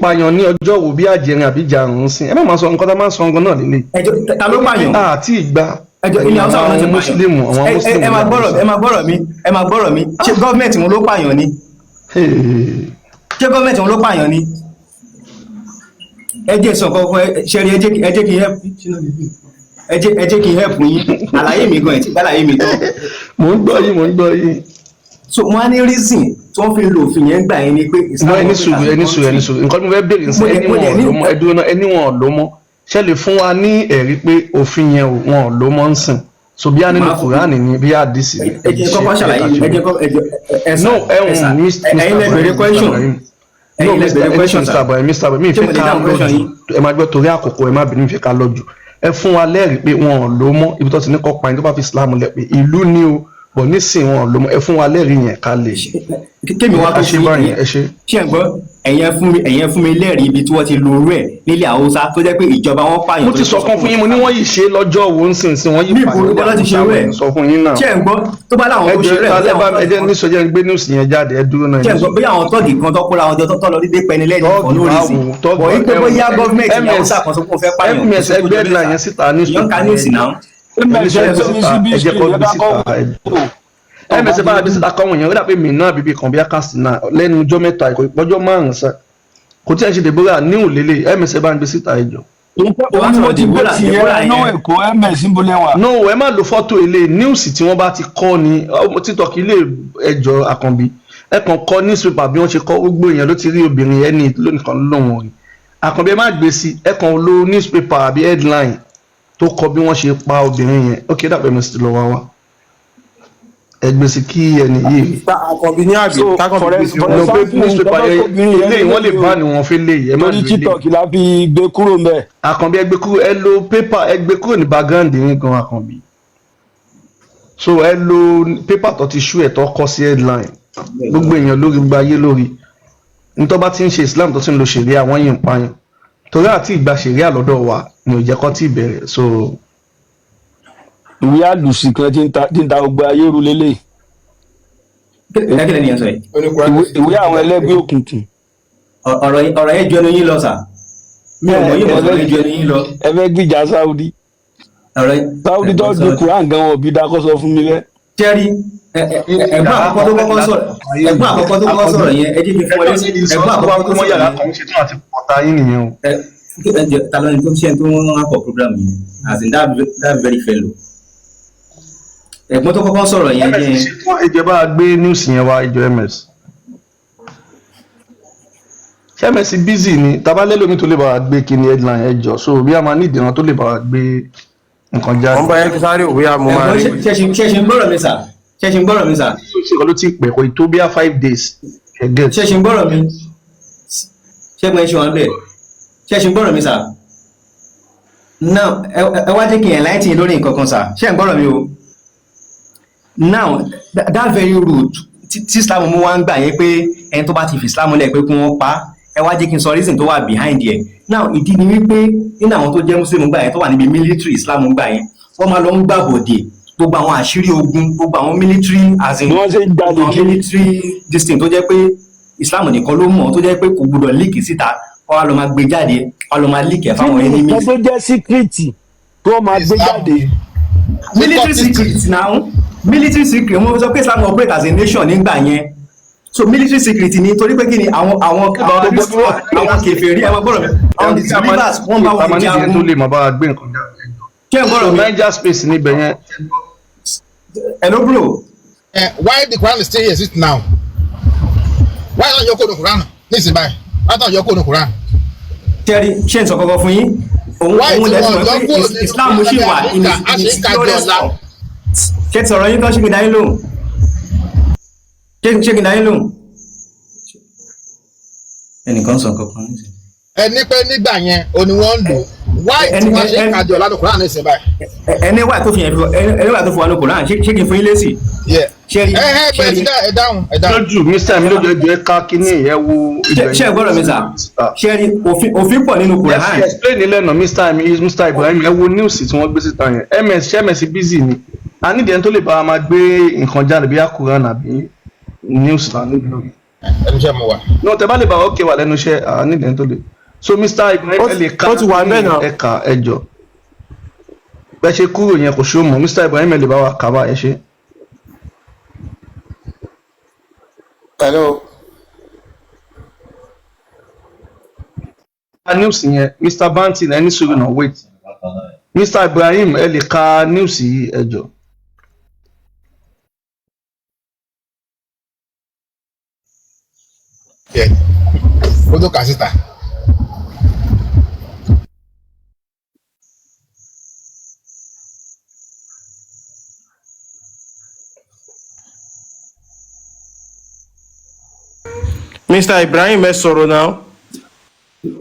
pààyàn ní ọjọ́ wo bí àjẹrin àbí jarun sí ẹ má máa sọ nǹkan tá máa ń sọ nǹkan náà lílé. ẹjọ́ ta ló pààyàn. àti ìgbà ilé Haúsá wọn ti pààyàn. mùsùlùmù àwọn mùsùlùmù. ẹ máa gbọ́rọ̀ mi ṣé gọ́ọ̀mẹ̀ntì wọn ló pààyàn ni. ṣé gọ́ọ̀mẹ̀ntì wọn ló pààyàn ni. ẹ jẹ́ sọ kọ́kọ́ ṣẹ́rí ẹ jẹ́ kí help ẹ jẹ́ kí help yín àlàyé mi gan ẹ̀ tí àlàyé mi tán. mò ń gbọ́ yín. so wọn á ní reason tí wọ́n fi lo òfin yẹn gbà yín ni pé. ẹni sùúrù nǹkan tí mo fẹ́ béèrè ní sẹ́ ẹni wọn ló mọ́ ṣe lè fún wa ní ẹ̀rí pé òfin yẹn wọn ló mọ́ ń sìn so bí a nínú Kùránì ni bí a dì sí. ẹ jẹ́ kọ́kọ́ ṣàlàyé ẹ̀yin lè béèrè question. Mr. Boy mi fẹ́ ká lọ́jù ẹ máa gbọ́ torí àkókò ẹ má bínú fẹ́ ká lọ́jù ẹ fún wa lẹ́rìí pé wọn ló mọ́ ibi tó ti ní kọ́ pa ẹni tó bá fi Islam lẹ̀ pé ìlú ni o bọ̀ nísìnyí wọn ló mọ́ ẹ fún wa lẹ́rìí yẹn ká lè kémi wá tó ṣe báyìí ẹ ṣe ń gbọ́ ẹ̀yẹn fún mi lẹ́rìí ibi tí wọ́n ti lo orú ẹ̀ nílẹ̀ Haúsá tó jẹ́ pé ìjọba wọn pààyàn. mo ti sọ fún yín mo ní wọ́n yìí ṣe lọ́jọ́ wo ń sìn sí wọ́n yìí pààyàn sọ fún yín náà. ṣé ń gbọ́ tó bá láwọn tó ṣe rẹ̀ ẹ jẹ́ ní sọ́jà ń gbé news yẹn jáde ẹ dúró náà. ṣé ń gbọ́ bí àwọn tọ́ọ̀gì kan tó kóra ọjọ́ tó lọ dídé pẹni lẹ́yìn kan lórí sí bọ̀ yí pé bóyá gọ́ọ̀mẹ̀ntì ní Haúsá kan sọ pé wọ́n fẹ́ pààyàn. ms ẹgbẹ́ náà yẹn síta ní ẹmẹsẹ bá bí síta kọ́wọ̀n yẹn ó dàbí mi náà bíbí kan bí akásí náà lẹ́nu ọjọ́ mẹ́ta ìpọ́jọ́ márùn-ún sẹ́ kò tí ẹ̀ ń ṣe Deborah níhùn lélẹ̀ ẹmẹsẹ bá ń gbé síta ẹjọ́. mo ti gbé ti yẹn náà èkó ms ń bolẹ̀ wá. no ẹ má lo fọ́tò ilé news tí wọ́n bá ti kọ́ ni títọ́ kí ilé ẹjọ́ Àkànbí ẹ kàn kọ́ newspaper bí wọ́n ṣe kọ́ gbogbo èèyàn ló ti rí obìnrin ẹni lónìí kan lóhùn rí Àkànbí ẹ má gbé sí ẹ kàn lo newspaper àbí headline tó kọ bí wọ́n ṣe pa obìnrin yẹn ó kí dàpẹ́ mi sì lọ wá ẹgbẹ́ sí kí ẹni yìí Àkànbí ní àbí lọ pé newspaper ilé wọ́n lè bá ní wọn fi lè ẹ má lórí TikTok la fi gbé kúrò ń bẹ̀. Àkànbí ẹgbẹ́ kúrò ẹ lo paper ẹgbẹ́ kúrò ní background yín gan Àkànbí so ẹ lo paper tó ti ṣú ẹ̀ tó kọ sí headline gbogbo èèyàn lórí gba ayé lórí nítorí bá ti ń ṣe Islam tó ti ń lo ṣẹ̀ríà wọ́n yìí ń pààyàn torí àti ìgbà ṣẹ̀ríà lọ́dọ̀ wa ni ò jẹ́ kó tí ì bẹ̀rẹ̀ so. ìwé àlùsì kan tí ń ta gbogbo ayé rú lélẹ̀. ìwé àwọn ẹlẹ́gbẹ́ òkùnkùn. ọ̀rọ̀ yẹn jọ ní yín lọ sà. mi ò mọ̀ yín mọ̀ fún mi jọ ní yín lọ. ẹ fẹ́ gbìjà Saudi. Saudi tó dùn Quran gan wọn bí dákọ́ sọ fún mi rẹ. jẹ́rí ẹ̀gbọ́n àkọ́kọ́ tó kọ́kọ́ sọ̀rọ̀ yẹn ẹ jẹ́ kí n fún ọ lẹ́sìn ẹ̀gbọ́n àkọ́kọ́ tó sọ̀rọ̀ yẹn. Talon tó ṣe tó wọ́n pọ̀ program yẹn as in that very fellow. ẹ̀gbọ́n tó kọ́kọ́ sọ̀rọ̀ yẹn jẹ́. ìjọba gbé news yẹn wá ìjọ ms ṣé ms busy ni tabalẹ́ lómi tó lè bá wa gbé kíni headline ẹjọ́ so bí a máa ní ìdènà tó lè bá wa gbé nǹkan jáde. wọ́n bá yẹn kí sáré òwe àmọ́ máa rí. ṣẹ̀ṣin gbọ́rọ̀ mi sà. ṣé ló ti pẹ̀ kò tó bí i 5 days. ṣẹ̀ṣin gbọ́rọ̀ mi ṣẹ́gun ẹ̀ ṣe wọn bẹ́ẹ̀ ṣẹ́ṣin gbọ́rọ̀ mi sà. now ẹ wá jẹ́ kí ẹ̀ láì tì lórí nǹkan kan sà ṣẹ́ ń gbọ́rọ̀ mi o. now that very route tí Islam mú wá ń gbà yẹn pé ẹni tó bá ti fi Islam lẹ̀ pé kí wọ́n pa ẹ wá jẹ́ kí n sọ reason tó wà behind yẹn. now ìdí ni wípé nínú àwọn tó jẹ́ Muslim gbà yẹn tó wà níbi military Islam gbà yẹn wọ́n máa lọ ń gbàbọ̀dè gbogbo àwọn àṣírí ogun gbogbo àwọn military as in military distinct tó jẹ́ pé Islam nìkan ló mọ̀ tó jẹ́ pé kò gbọdọ̀ leak síta wọ́n á lọ máa gbé jáde wọ́n á lọ máa leak ẹ̀ fáwọn enemies. kí ni tó jẹ́ síkírìtì tó máa gbé jáde. military secret now military secret wọ́n sọ pé Islam operate as a nation nígbà yẹn so military secret ni torí pé kí ni àwọn kèfèrí ẹ máa gbọ́dọ̀ mi àwọn disbelievers wọ́n bá wọn jagun. tó lè máa bá wa gbé nǹkan jáde. kí ẹ gbọ́dọ̀ mi. Niger space níbẹ̀ yẹn. hello bro. Why the Quran is still here sit now? Why don't you go to Quran? Listen by. Why don't you go to Quran? Terry, ṣé n sọ kọ́kọ́ fún yín? Òun lẹ́sìn mọ̀ pé Islam ṣì wà in its glorious form. Ṣé ti sọ̀rọ̀ yín tán ṣé kí n dá yín lóhùn? Ṣé kí n dá yín lóhùn? Ẹnìkan sọ kankan nísìnyí. Ẹni pé nígbà yẹn o ni wọ́n ń lò. Why tí wọ́n ṣe ń kájọ lánàá Quran ní ìsìn báyìí? Ẹni wà tó fi yẹn fún wa ní Quran ṣé kí n fún yín lésì? ẹ dáhùn. lójú mr mi lójú ẹjọ ẹ ká kíní ẹ wo ibẹ̀. ṣé ẹ gbọ́dọ̀ mi sà ṣé rí òfin pọ̀ nínú Quran. ẹ explain lẹ́nà mr Ibrahim ẹ wo news tí wọ́n gbé síta yẹn ms busy ni a nídìí ẹni tó lè bá a máa gbé nǹkan jáde bí Quran àbí news náà níbi lórí. ẹnu iṣẹ́ mo wà. No, tẹ́ bá lè bá okay wà lẹ́nu iṣẹ́ nídìí tó lè. So Mr. Ibrahim ẹ lè ka ó ti wà bẹ́ẹ̀ náà. ẹ̀ka ẹjọ́. Bẹ́ẹ̀ ṣe kúrò yẹn kò ṣó mọ̀. Mr. Ibrahim ẹ lè bá wa kà bá ẹ ṣe. Hello. News yẹn Mr. Bantin ẹni sùúrù náà wait. Mr. Ibrahim ẹ lè ka news yìí ẹjọ́. Ó tó kà síta. Mr. Ibrahim ẹ sọ̀rọ̀ náà.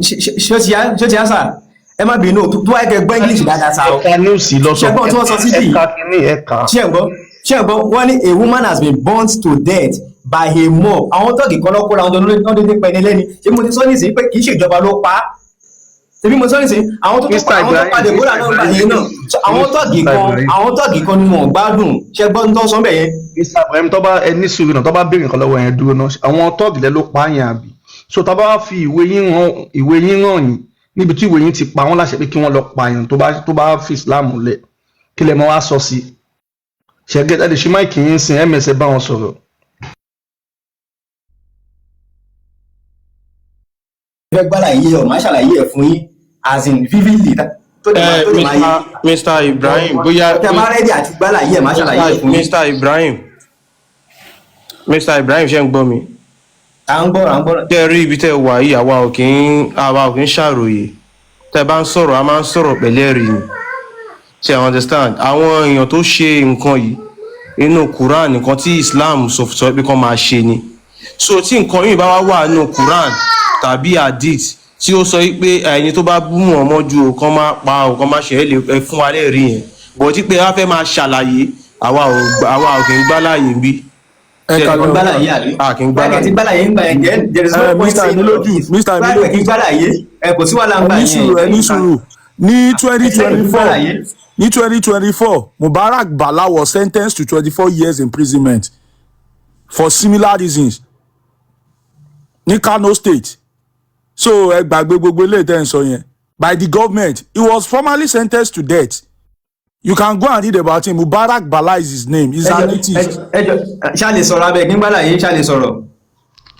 ṣé ti answer ẹ má bínú tó wáyé kẹ gbọ́ English dáadáa sá o. Ẹ̀ka news yìí lọ́sọ̀. ṣẹ́gbọ́n tí wọ́n sọ síbí Ẹ̀ka kìíní ẹ̀ka. ṣẹ́gbọ́n wọ́n ní a woman has been burnt to death by a mob. àwọn tọ́ọ̀gì kan lọ́kọ́ làwọn ọjọ́ dédé pẹ́ni lẹ́ni ṣé mo ti sọ nísìnyí pé kì í ṣèjọba ló pa á. ṣebí mo sọ nísìnyí àwọn tó pa Deborah náà gbà yẹn náà àwọn tọ́ọ̀gì kan ni wọ́n gbádùn ṣẹ́gbọ́n tó sọ bẹ́ẹ̀ yẹn. Mr. Ibrahim tó bá ẹni sùúrù náà tó bá béèrè nǹkan lọ́wọ́ yẹn dúró náà àwọn tọ́ọ̀gì lẹ́ ló pa á yẹn àbí. So tá a bá fi ìwé yín hàn yín níbi tí ìwé yín ti pa wọ́n láṣẹ pé kí wọ́n lọ pààyàn tó bá fi Islam lẹ̀ kí lẹ mọ́ wá sọ sí ṣẹ́gẹ́ ẹ̀ lè ṣe máìkì yín sin ms bá wọn sọ̀rọ̀. fẹ́ gbàlàyé ọ̀ máa ṣàlàyé ẹ̀ fún yín as in vividly tó dẹ̀ máa yé. Mr. Ibrahim bóyá. tẹ́ bá rẹ́dí àti gbàlàyé ẹ̀ máa ṣàlàyé ẹ̀ fún yín. Mr. Ibrahim ṣe ń gbọ́ mi. à ń gbọ́. tẹ́ rí ibi tẹ́ wà yìí àwa ò kì í ṣàròyé tẹ́ bá ń sọ̀rọ̀ a máa ń sọ̀rọ̀ pẹ̀lẹ́rìí ni ṣe understand àwọn èèyàn tó ṣe nǹkan yìí inú Quran nǹkan tí Islam sọ pé kán máa ṣe ni so tí nǹkan yìí bá wà nínú Quran tàbí hadith tí ó sọ pé ẹni tó bá bú wọn mọ́jú kán máa pa ò kán máa ṣe é fún wa lẹ́rìí yẹn bọ̀ tí pé a fẹ́ máa ṣàlàyé àwa ò kì í gbá láàyè ń bí. ẹ̀ka ló gbàlàyé àbí báyìí ti gbàlàyé ń gbà yẹn jẹ́ there is no point saying no báyìí kì í gbàlàyé kò sí wàhálà ń gbà yẹn. ẹni sùúrù ní 2024 Mubarak Bala was sentenced to 24 years imprisonment for similar reasons ní Kano State so ẹ gbàgbé gbogbo ilé ìtẹ́ ń sọ yẹn by the government he was formally sentenced to death. You can go and read about him. Mubarak Bala is his name. He's an atheist. Ṣá lè sọ̀rọ̀ abẹ́ kí n gbàlàyé ṣá lè sọ̀rọ̀.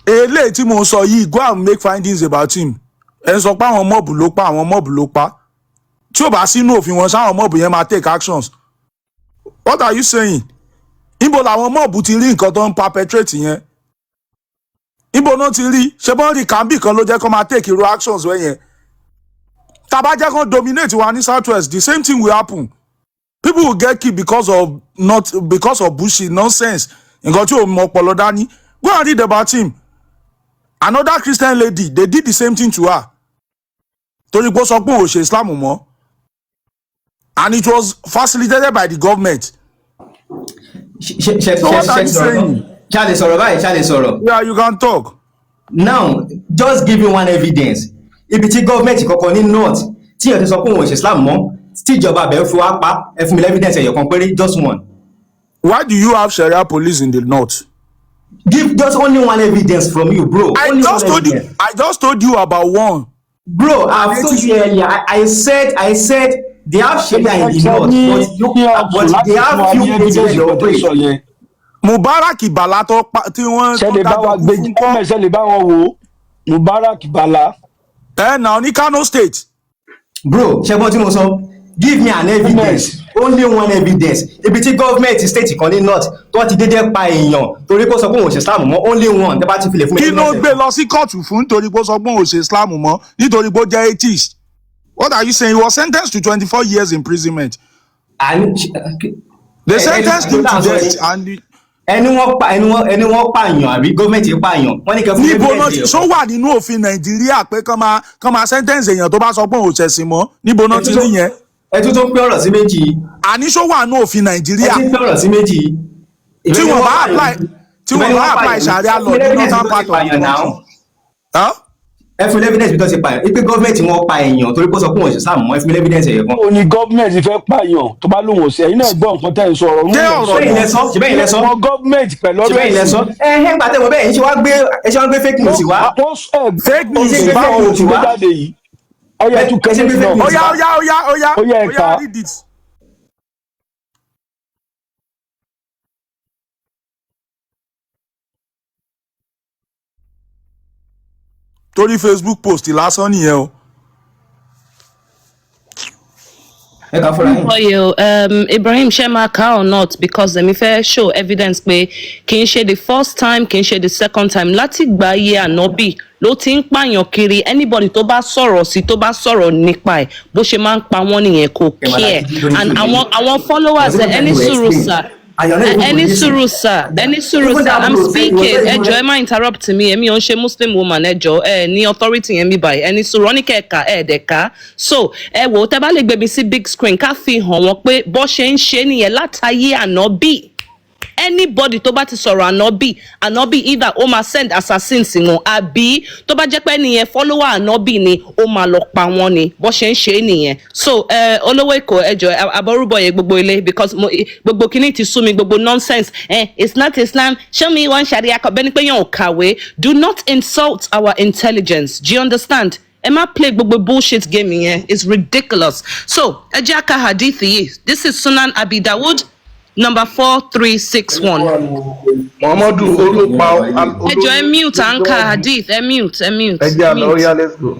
Eléyìí tí mo sọ yìí go and make findings about him. Ẹ sọ pé àwọn mọ́ọ̀bù ló pa àwọn mọ́ọ̀bù ló pa. Tí ò bá sínú òfin wọn ṣáwọn mọ́ọ̀bù yẹn máa take actions. What are you saying? Ibo làwọn mọ́ọ̀bù ti rí nǹkan tó ń perpetrate yẹn? Ibo náà ti rí? Ṣé bọ́n rí kàmbì kan ló jẹ́ kó máa take irú actions wẹ̀ yẹn? Tàbá jẹ́ kó dominate wa ní Southwest, the same thing will happen. People will get killed because of bullshit nonsense. Nǹkan tí o mọ ọpọlọ dání. Go and read about him. Another Christian lady, they did the same thing to her. Torí pé ó sọ pé ó ṣe Islam mọ́. And it was facilitated by the government. So what are you saying? Ṣá lè sọ̀rọ̀ báyìí, ṣá lè sọ̀rọ̀. Yeah, you can talk. Now, just give you one evidence. Ibi tí gọ́ọ̀mẹ̀ntì kọ̀ọ̀kan ní north tí èèyàn ti sọ pé òun ò ṣe Islam mọ́. Tíjọba abẹ́ fi wá pa ẹ fún mi evidence ẹ̀yọ̀ kan péré just one. Why do you have Sharia police in the north? Give just only one evidence from you, bro. I just told you about one. Bro, I've told you earlier. I said they have Sharia in the north, but they have few places in the operate. Mubarak Bala tí wọ́n ṣẹlẹ̀ bá wa gbé ṣẹlẹ̀ bá wọn wò Mubarak Bala. Now ní Kano State. Bro, ṣẹ́gbọ́n tí mo sọ. Give me an evidence. Only one evidence. Ibi tí government state kan ní north tó ti dédé pa èèyàn torí pé ó sọ pé òun ò ṣe Islam mọ́ only one tẹ́ bá ti fi lè fún mi. Kí ló gbé lọ sí kóòtù fún nítorí pé ó sọ pé òun ò ṣe Islam mọ́ nítorí pé ó jẹ́ atheist? What are you saying? He was sentenced to 24 years imprisonment. They sentenced him to death and. ẹni wọ́n pààyàn àbí gọ́ọ̀mẹ̀ntì pààyàn wọ́n ní kẹfún. Níbo náà ti sọ wà nínú òfin Nàìjíríà pé kán máa sentence èèyàn tó bá sọ pé òun ò ṣẹ̀sìn mọ́ níbo náà ti rí yẹn. Ẹ tún tó ń pín ọ̀rọ̀ sí méjì. Àníṣó wà nínú òfin Nàìjíríà. Ẹ tún pín ọ̀rọ̀ sí méjì. Tí wọ́n bá apply Sharia law ní northern part of the country. ẹ fún evidence bí tó ṣe pààyàn ipe gọ́ọ̀mẹ̀ntì wọn pa èèyàn torí pé ó sọ pé wọn ṣe sáàmù ẹ fún evidence ẹ̀yẹ kan. ó ní gọ́ọ̀mẹ̀ntì fẹ́ pààyàn tó bá lóun ò sí ẹ̀yin náà gbọ́ nǹkan tẹ́ ń sọ ọ̀rọ̀ ṣebẹ́yìn lẹ́sọ́ ṣebẹ́yìn lẹ́sọ́ gọ́ọ̀mẹ̀ntì pẹ̀lú ṣebẹ́yìn lẹ́sọ́ ẹ gbà tẹ́wọ́ bẹ́ẹ̀ ẹ ṣe wá gbé fake news wá. fake news báwo ti gbé jáde yìí ọyá tún kẹ́sì náà Oya, read it. Torí Facebook post lásán nìyẹn o. ẹ kà fúnra yín. For you, Ibrahim Shemaka or not, because let me fair show evidence pé kì í ṣe the first time, kì í ṣe the second time. Láti gba iye ànábì ló ti ń pààyàn kiri. Anybody tó bá sọ̀rọ̀ sí tó bá sọ̀rọ̀ nípa ẹ̀ bó ṣe máa ń pa wọ́n nìyẹn kò care. And àwọn followers ẹni sùúrù sir. Any suru sir, I'm speaking. Ẹjọ́ ẹ má interrupt me. Èmi ò ń ṣe Muslim woman ẹjọ́ ní authority yẹn mi báyìí. Ẹni suru ní kẹ̀ka ẹ̀ẹ́dẹ̀ka. So ẹ wò tẹ́ bá lè gbé mi sí big screen ká fi hàn wọ́n pé bó ṣe ń ṣe nìyẹn látàyé ànábì. Anybody tó bá ti sọ̀rọ̀ ànábì either ó máa send assassins wọn àbí tó bá jẹ́ pé nìyẹn follower ànábì ni ó máa lọ pa wọ́n ni bó ṣe ń ṣe nìyẹn. So olówó èkó ẹjọ́ àbọ̀rúbọ̀ yẹn gbogbo ilé because gbogbo kìíní ti sú mi gbogbo nonsense it's not Islam show me one sharia kan bẹ́ni pé yẹn ò kàwé. Do not insult our intelligence. Do you understand? Ẹ má play gbogbo bullshit game yẹn. It's ridiculous. So ẹ jẹ́ ká hadith yìí. This is Sunan Abi Dawud. Number 4361. Muhammadu olùpa. Ẹjọ́ ẹ mute anka hadith ẹ mute. Ẹ jẹ́ àlọ́ oya let's go.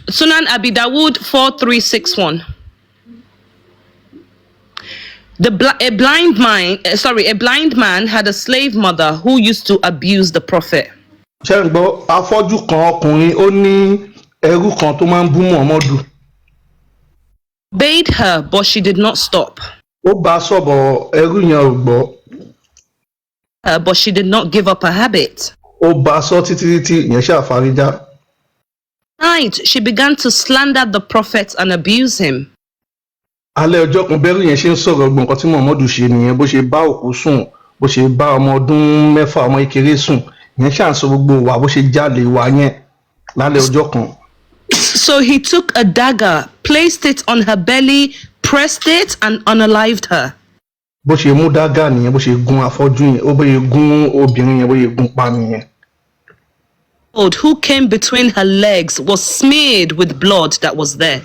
Sunan Abi Dawud 4361. A blind man had a slave mother who used to abuse the prophet. Ṣé ń gbọ́ afọ́jú kan ọkùnrin ó ní ẹrú kan tó máa ń bú Muhammadu. Bade her, but she did not stop. Ó bá sọ̀bọ̀ ẹrú yẹn ò gbọ́. But she did not give up her habit. Ó bá sọ títí yẹn ṣàfarijá. Night, she began to slander the prophet and abuse him. Alẹ́ ọjọ́ kan bẹ́rù yẹn ṣe ń sọ̀rọ̀ gbọ̀n nǹkan tí Muhammadu ṣe nìyẹn bó ṣe bá òkú sùn bó ṣe bá ọmọ ọdún 6 ọmọ kékeré sùn yẹn ṣàǹsọ gbogbo wa bó ṣe jáde wá yẹn lálẹ́ ọjọ́ kan. So he took a dagger, placed it on her belly, pressed it and unalived her. Bó ṣe mú dágà nìyẹn bó ṣe gun afọ́jú yẹn ó bóyá gun obìnrin yẹn bóyá gun pa nìyẹn. Who came between her legs was smeared with blood that was there.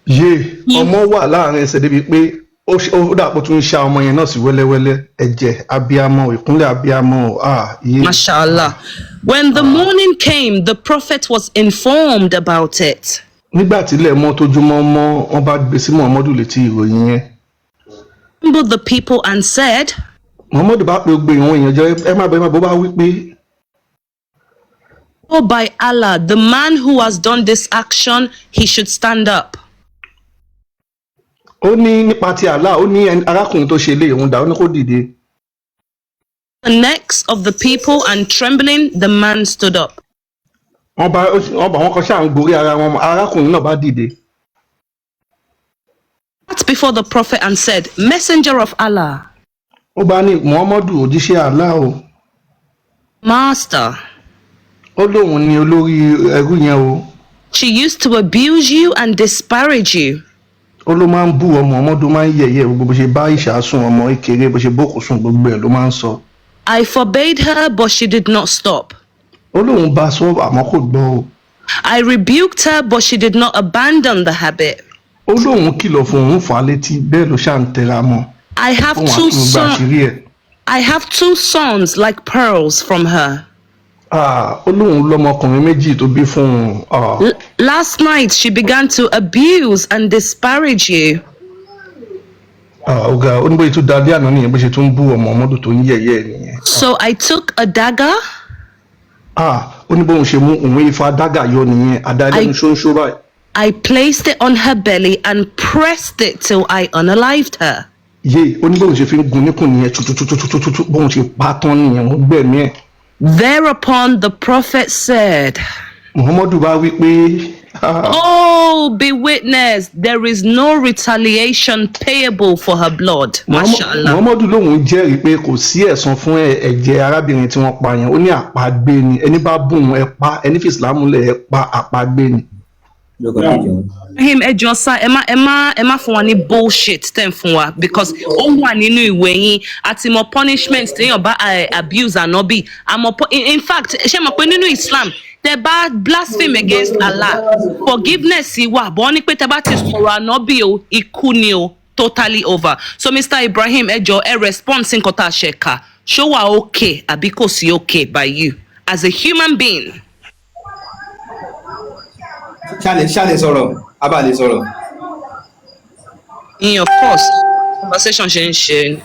Ọmọ wà láàrin ẹsẹ̀ débi pé ó dàpọ̀ tún ń ṣa ọmọ yẹn náà sí wẹ́lẹ́wẹ́lẹ́ ẹ̀jẹ̀ abiyamọ ìkúnlẹ̀ abiyamọ Mashallah. When the morning came, the prophet was informed about it. Nígbà tí ilẹ̀ mọ́ tójúmọ́ mọ́ wọ́n bá gbé sí Muhammadu létí ìròyìn yẹn. Assembled the people and said. Muhammadu bá pe gbé ìwọ̀n èèyàn jẹ́ ẹ má bọ́ bá wí pé. Oh, by Allah, the man who has done this action, he should stand up. Ó ní nípa ti Allah ó ní arákùnrin tó ṣe lé òun dá ó ní kó dìde. The necks of the people and trembling, the man stood up. Wọ́n kan ṣáà ń gborí ara wọn arákùnrin náà bá dìde. Sat before the prophet and said, Messenger of Allah. Ó bá ní Muhammadu òjíṣẹ́ Allah o. Master. Ó lóun ni olórí ẹrú yẹn o. She used to abuse you and disparage you. Ó ló máa ń bú ọmọ Muhammadu máa ń yẹ̀yẹ́ gbogbo bó ṣe bá ìṣà sùn ọmọ kékeré bó ṣe bókù sùn gbogbo ẹ̀ ló máa ń sọ. I forbade her, but she did not stop. Ó lóun bá sọ àmọ́ kò gbọ́ o. I rebuked her, but she did not abandon the habit. Ó lóun kìlọ̀ fún òun fà á létí bẹ́ẹ̀ ló ṣáà ń tẹra mọ́. I have two sons like pearls from her. Ó lóun lọ́mọkùnrin méjì tó bí fún un. Last night she began to abuse and disparage you. Ọ̀gá ó ní bóyá tó dáadé àná nìyẹn bó ṣe tún bú ọmọ Muhammadu tó ń yẹ̀yẹ́ nìyẹn. So I took a dagger. Ó ní bóun ṣe mú òun ifá dágà yọ nìyẹn àdáyé ṣóńṣó báyìí. I placed it on her belly and pressed it till I unalived her. Ó ní bóun ṣe fi ń gun níkùn nìyẹn tutututututu bóun ṣe pa tán nìyẹn wọ́n gbẹ̀mí ẹ̀. Thereupon the prophet said. Muhammadu bá wí pé. Oh, be witness, there is no retaliation payable for her blood. Mashallah. Muhammadu lòun jẹ́rìí pé kò sí ẹ̀san fún ẹ̀jẹ̀ arábìnrin tí wọ́n pa yẹn. Ó ní àpagbé ni. Ẹni bá bùn ẹ pa, ẹni fi Ìsìlámù lẹ̀ ẹ pa, àpagbé ni. Him ejosa ẹ má fún wa ní bullshit ten fún wa because ó wà nínú ìwé yín àti mo punishment téèyàn bá abuse ànábì in fact ṣé mo pé nínú Islam tẹ́ bá blaspheme against Allah forgiveness wà bọ́ ní pé tẹ́ bá ti sọ̀rọ̀ ànábì o ikú ni o totally over. So Mr. Ibrahim ẹjọ ẹ respond sí nǹkan tá a ṣe kà ṣó wà okay àbí kò sí okay by you as a human being. Ṣáàlẹ̀ sọ̀rọ̀, abáàlẹ̀ sọ̀rọ̀. Of course, conversation ṣe ń ṣe.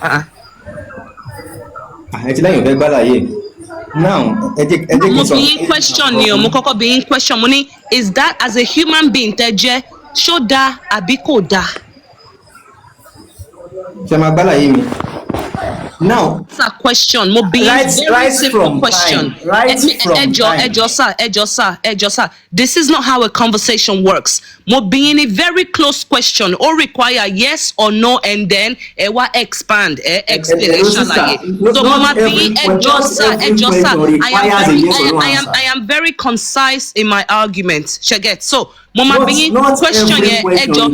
Ẹ ti lẹ́yìn ọ̀fẹ́ gbálàyé. Now, ẹ jẹ́ kí n sọ. Mo bí yín question ni o, mo kọ́kọ́ bí yín question, mo ní, is that as a human being tẹ́ jẹ́, ṣó dáa àbí kò dáa? Ṣé máa gbálàyé mi? Now, it's a question. Mo be very simple question. Ejo sir. This is not how a conversation works. Mo be in a very close question or require yes or no, and then ewa expand explanation like it. So Mama be Ejo sir. I am very concise in my argument. Sheget. So Mama be question here. Ejo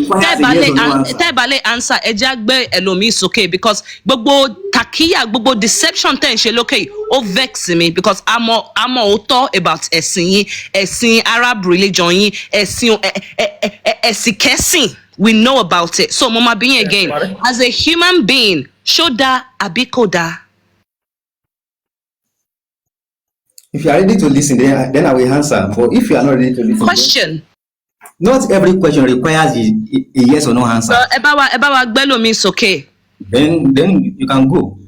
tebale answer ejagbe elomi is okay because gbogbo takiya gbogbo deception ten ṣe lókè ó vex me because I'm author about ẹ̀sìn Arab religion yín ẹ̀sìn kẹ́sìn we know about it. So Mama being again as a human being ṣó àbí kò dá. If you are ready to listen, then I will answer. But if you are not ready to listen, question. Not every question requires a yes or no answer. So ebawa gbelo is okay. Then you can go.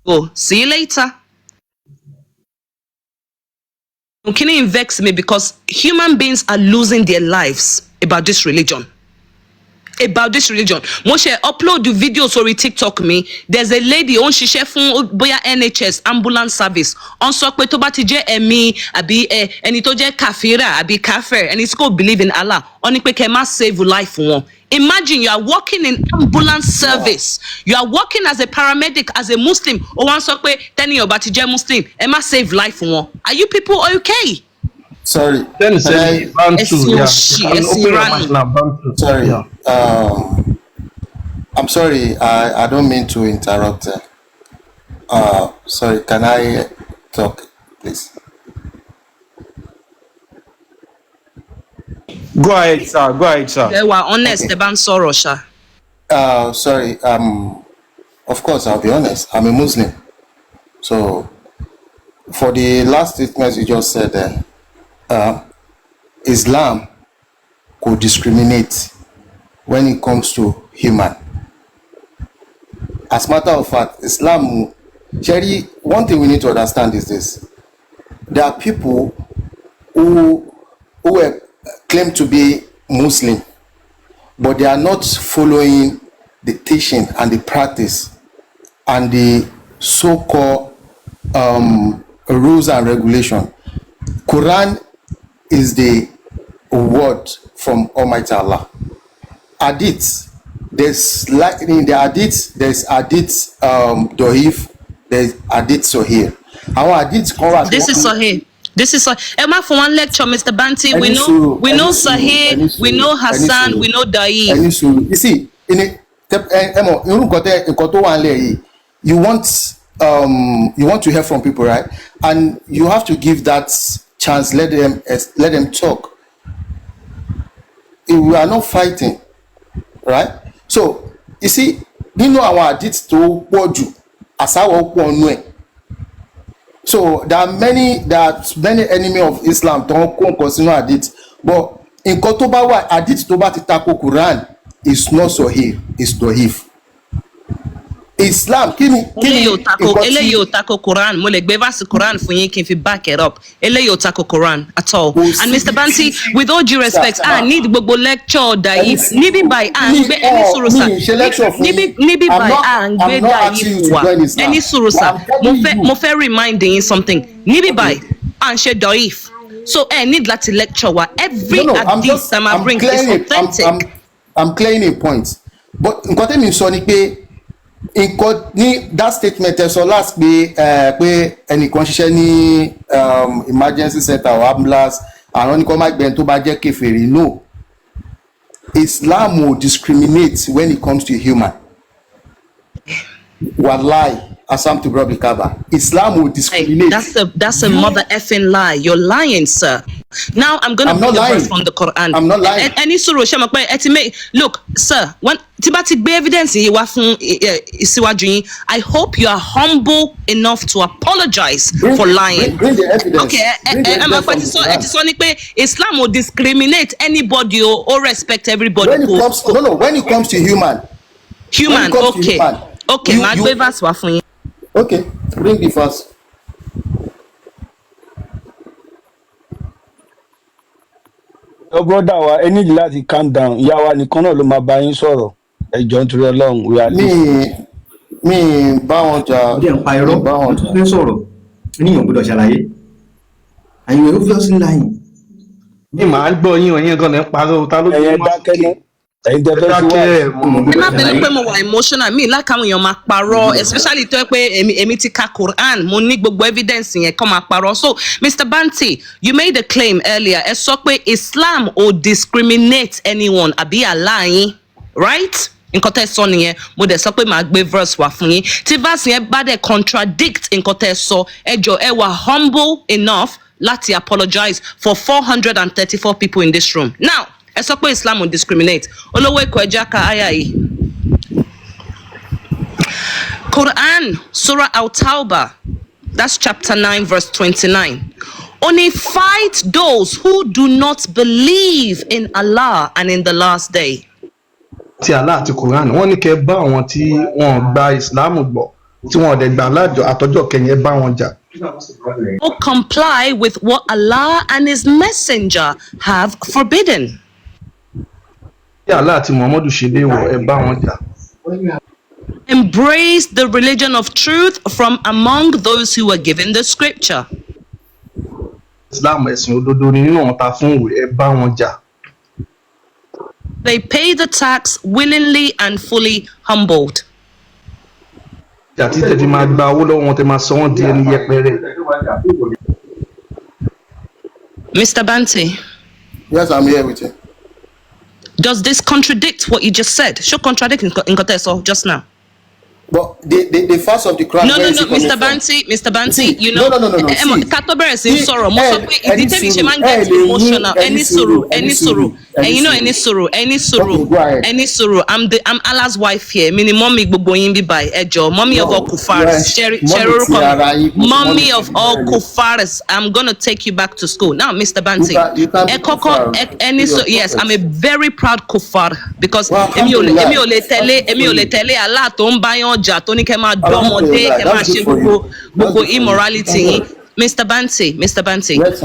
Go. See you later. Can you vex me because human beings are losing their lives about this religion. Mo share upload the videos on TikTok me. There's a lady on she share fún bóyá NHS ambulance service. On sọ pé tó bá ti jẹ́ ẹ̀mí àbí ẹni tó jẹ́ kafira àbí kafir and it's called believe in Allah. Ó ní pé kẹ́ má save life wọn. Imagine you are working in ambulance service. You are working as a paramedic, as a Muslim. Ó wá sọ pé tẹ́ni ó bá ti jẹ́ Muslim, ẹ má save life wọn. Are you people okay? Sorry. Sorry. I'm sorry. I don't mean to interrupt. Sorry. Can I talk, please? Go ahead, sir. They were honest about Sorosha. Sorry. Of course, I'll be honest. I'm a Muslim. So, for the last statement you just said there, Islam could discriminate when it comes to human. As a matter of fact, Islam, Jerry, one thing we need to understand is this. There are people who claim to be Muslim, but they are not following the teaching and the practice and the so-called rules and regulation. Quran is the word from Almighty Allah. Hadith, there's like in the hadith, there's hadith doif, there's hadith sahih. Our hadith cover. This is sahih. Emma, for one lecture, Mr. Banti, we know Sahih, we know Hassan, we know Daif. You see, in Emma, you want to hear from people, right? And you have to give that chance. Let them talk. We are not fighting, right? So you see, you know our hadith to woju as our one. So there are many enemy of Islam don't consider hadith, but in Kotoba hadith to ba ti tako Quran is not sahih, it's doif. Islam eléyìí ò tako Quran mo lè gbé verse Quran fún yín kí n fi back it up eléyìí ò tako Quran at all. And Mr. Banti, with all due respect, I need gbogbo lecture Daif níbí báyìí ń gbé ẹni sùúrù sà níbí báyìí ń gbé Daif wá ẹni sùúrù sà mo fẹ́ remind yín something níbí báyìí ń ṣe Daif So I need láti lecture wa. Every hadith that I bring is authentic. I'm clearing a point. But nǹkan tẹ́mi sọ ni pé nǹkan ní that statement ẹ sọ last pé ẹnìkan ṣiṣẹ́ ní emergency center or ambulance àwọn nìkan má gbẹ̀yìn tó bá jẹ́ kèfèrí. No, Islam will discriminate when it comes to human. Wallahi, Asam to Brother Kaba. Islam will discriminate. That's a mother effing lie. You're lying, sir. Now I'm gonna bring a verse from the Quran. I'm not lying. Any suru look, sir, when tibati be evidence yi wa fun isiwaju yin, I hope you are humble enough to apologize for lying. Bring the evidence. Okay, Islam will discriminate anybody or respect everybody. When it comes to human. Okay. Okay, my verse wa fun yin. Okay, bring the verse. Brother wa ẹ need láti calm down. Ìyá wa nìkan náà ló máa bá yín sọ̀rọ̀. Ẹ jọ̀ọ́ nítorí Ọlọ́run we are mi bá wọn jà. Bí ẹ̀ ń pa irọ́ tó fẹ́ sọ̀rọ̀ níyàn gbọ́dọ̀ ṣàlàyé. And you are obviously lying. Bí màá gbọ́ yín ọ̀yìn gan-an ń parọ́ ta ló ẹ̀yẹn dákẹ́ náà. Ẹ̀yin tẹ́ fẹ́ sí wá. Ẹ má bínú pé mo wà emotional mi like àwọn èèyàn máa parọ́ especially tó yẹ pé èmi ti ka Quran mo ní gbogbo evidence yẹn kàn máa parọ́. So Mr. Banti, you made a claim earlier ẹ sọ pé Islam ò discriminate anyone àbí Allah yín, right? Nǹkan tẹ́ sọ nìyẹn mo dẹ̀ sọ pé màá gbé verse wá fún yín tí verse yẹn bá dẹ̀ contradict nǹkan tẹ́ sọ ẹ jọ̀ọ́ ẹ wà humble enough láti apologize for 434 people in this room. Now ẹ sọ pé Islam will discriminate. Olówó Èkó ẹja ka àyà yìí. Quran, Surah Al-Tawbah, that's chapter 9, verse 29. Only fight those who do not believe in Allah and in the last day. Ti Allah àti Quran wọ́n ní kẹ́ bá àwọn tí wọ́n gba Islam gbọ́ tí wọ́n dẹ̀ gbà lájọ àtọjọ́ kẹyìn ẹ bá wọn jà. Who comply with what Allah and His Messenger have forbidden. Allah àti Muhammadu ṣe léwọ̀ ẹ bá wọn jà. Embrace the religion of truth from among those who were given the scripture. Islam ẹ̀sìn òdodo ni nínú wọn ta fún ìwé ẹ bá wọn jà. They pay the tax willingly and fully humbled. Àti tẹ̀tí máa gba owó lọ́wọ́ wọn tẹ máa sọ wọ́n di ẹni yẹpẹrẹ. Mr. Banti. Yes, I'm here with you. Does this contradict what you just said? Should contradict in Koteso just now? But the first of the Quran. No, Mr. Banti, you know. No. Katoberes in sorrow. Emotional. Any sorrow. And you know any sorrow. I'm Allah's wife here. Meaning mommy be by Ejo. Mommy of all kufaris. Mommy of all kufaris. I'm gonna take you back to school. Now, Mr. Banti. Yes, I'm a very proud kufar because Emi ole tele Allah to mbayon ọjà tó ní kẹ́ máa dọ́mọdé kẹ́ máa ṣe gbogbo immorality. Mr. Banti,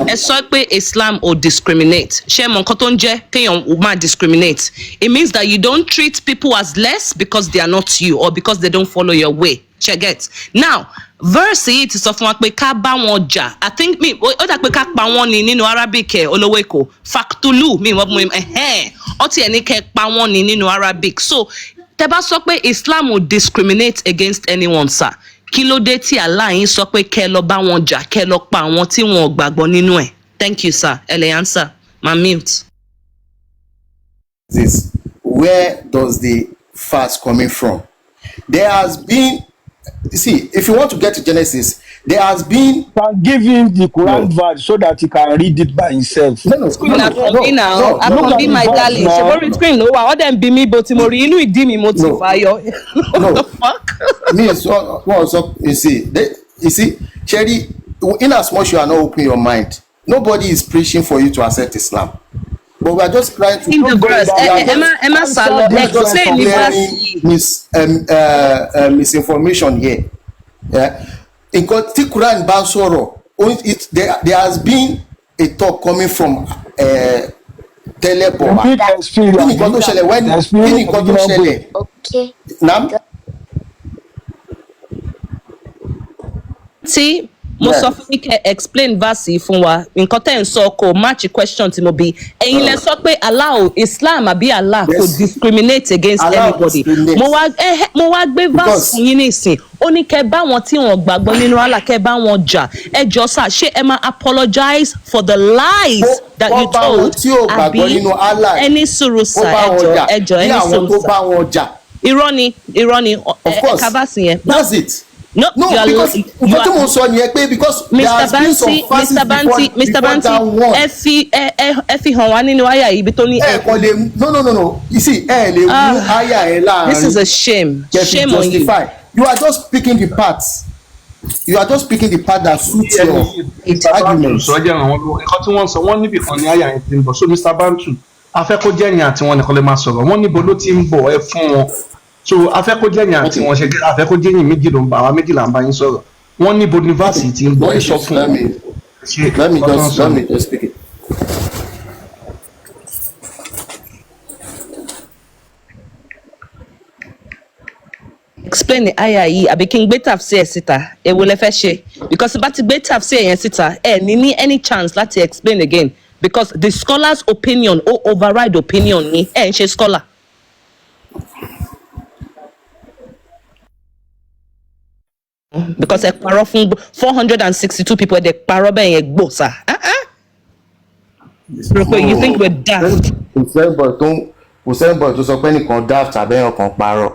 ẹ sọ pé Islam ò discriminate. Ṣé mọ nǹkan tó ń jẹ́ kéèyàn máa discriminate? It means that you don't treat people as less because they are not you or because they don't follow your way. Ṣé get? Now, verse yìí ti sọ fún wa pé ká bá wọn jà. I think ó dà pé ká pa wọ́n ni nínú Arabic Olówó Èkó. Faktulu mi wọ́n mú ọtí ẹ̀ ní kẹ́ pa wọ́n ni nínú Arabic. So tẹ́ bá sọ pé Islam will discriminate against anyone, sir. Kí ló dé tí Allah yín sọ pé kẹ́ lọ bá wọn jà, kẹ́ lọ pa àwọn tí wọn ò gbàgbọ́ nínú ẹ̀. Thank you, sir. Ẹ lè answer. My mute. This, where does the fast coming from? There has been, see, if you want to get to Genesis, there has been. Can give him the Quran verse so that he can read it by himself. No. I can be my darling. She worried screen no. All them be me, but Mori, inú ìdí mi mo ti fàyọ. What the fuck? Me so you see, Sherry, in as much you are not opening your mind, nobody is preaching for you to accept Islam. But we are just trying to. In the verse, Emma Salo, explain misinformation here. Yeah. In Quran Bansoro, there has been a talk coming from Telebo. See, mo sọ fún yín kẹ́ explain verse yìí fún wa nǹkan tẹ́ ń sọ kò match question tí mo bí ẹ̀yin lẹ sọ pé Allah Islam àbí Allah kò discriminate against anybody mo wá gbé verse fún yín nísìn ó ní kẹ́ bá wọn tí wọ́n gbàgbọ́ nínú Allah kẹ́ bá wọn jà ẹ jọ sá ṣé ẹ máa apologize for the lies that you told àbí ẹni sùúrù sá ẹjọ ẹni sùúrù sá irọ́ ni ẹ̀ka verse yẹn. That's it. No, because nǹkan tí mo sọ nìyẹn pé because there has been some verses before that one. ẹ fi hàn wá nínú àyà yìí ibi tó ní. ẹ kò lè no you see ẹ lè mú àyà ẹ láàrin. This is a shame on you. You are just picking the parts that suit your argument. sọ jẹ́ àwọn nǹkan tí wọ́n sọ wọ́n níbì kan ní àyà yẹn ti ń bọ̀ so Mr. Bantu afẹ́kọ́jẹ́yìn àti wọn nìkan lè máa sọ̀rọ̀ wọ́n níbo ló ti ń bọ̀ ẹ fún wọn. So afẹ́kọ́jẹ́yìn àti wọn ṣe afẹ́kọ́jẹ́yìn méjì ló ń bá àwa méjì là ń bá yín sọ̀rọ̀ wọ́n ní bonivasi ti ń bọ̀ ẹ sọ fún wọn. Let me just speak it. Explain the aya yìí àbí kí n gbé tafsir síta èwo lẹ fẹ́ ṣe because bá ti gbé tafsir yẹn síta ẹ ní any chance láti explain again because the scholar's opinion ó override opinion ni ẹ ń ṣe scholar. Because ẹ parọ́ fún 462 people ẹ dẹ̀ parọ́ bẹ́ẹ̀ yẹn gbò sá. You think we're daft? kò sẹ́ńbọ̀ tó sọ pé nìkan daft àbẹ́yàn kan parọ́.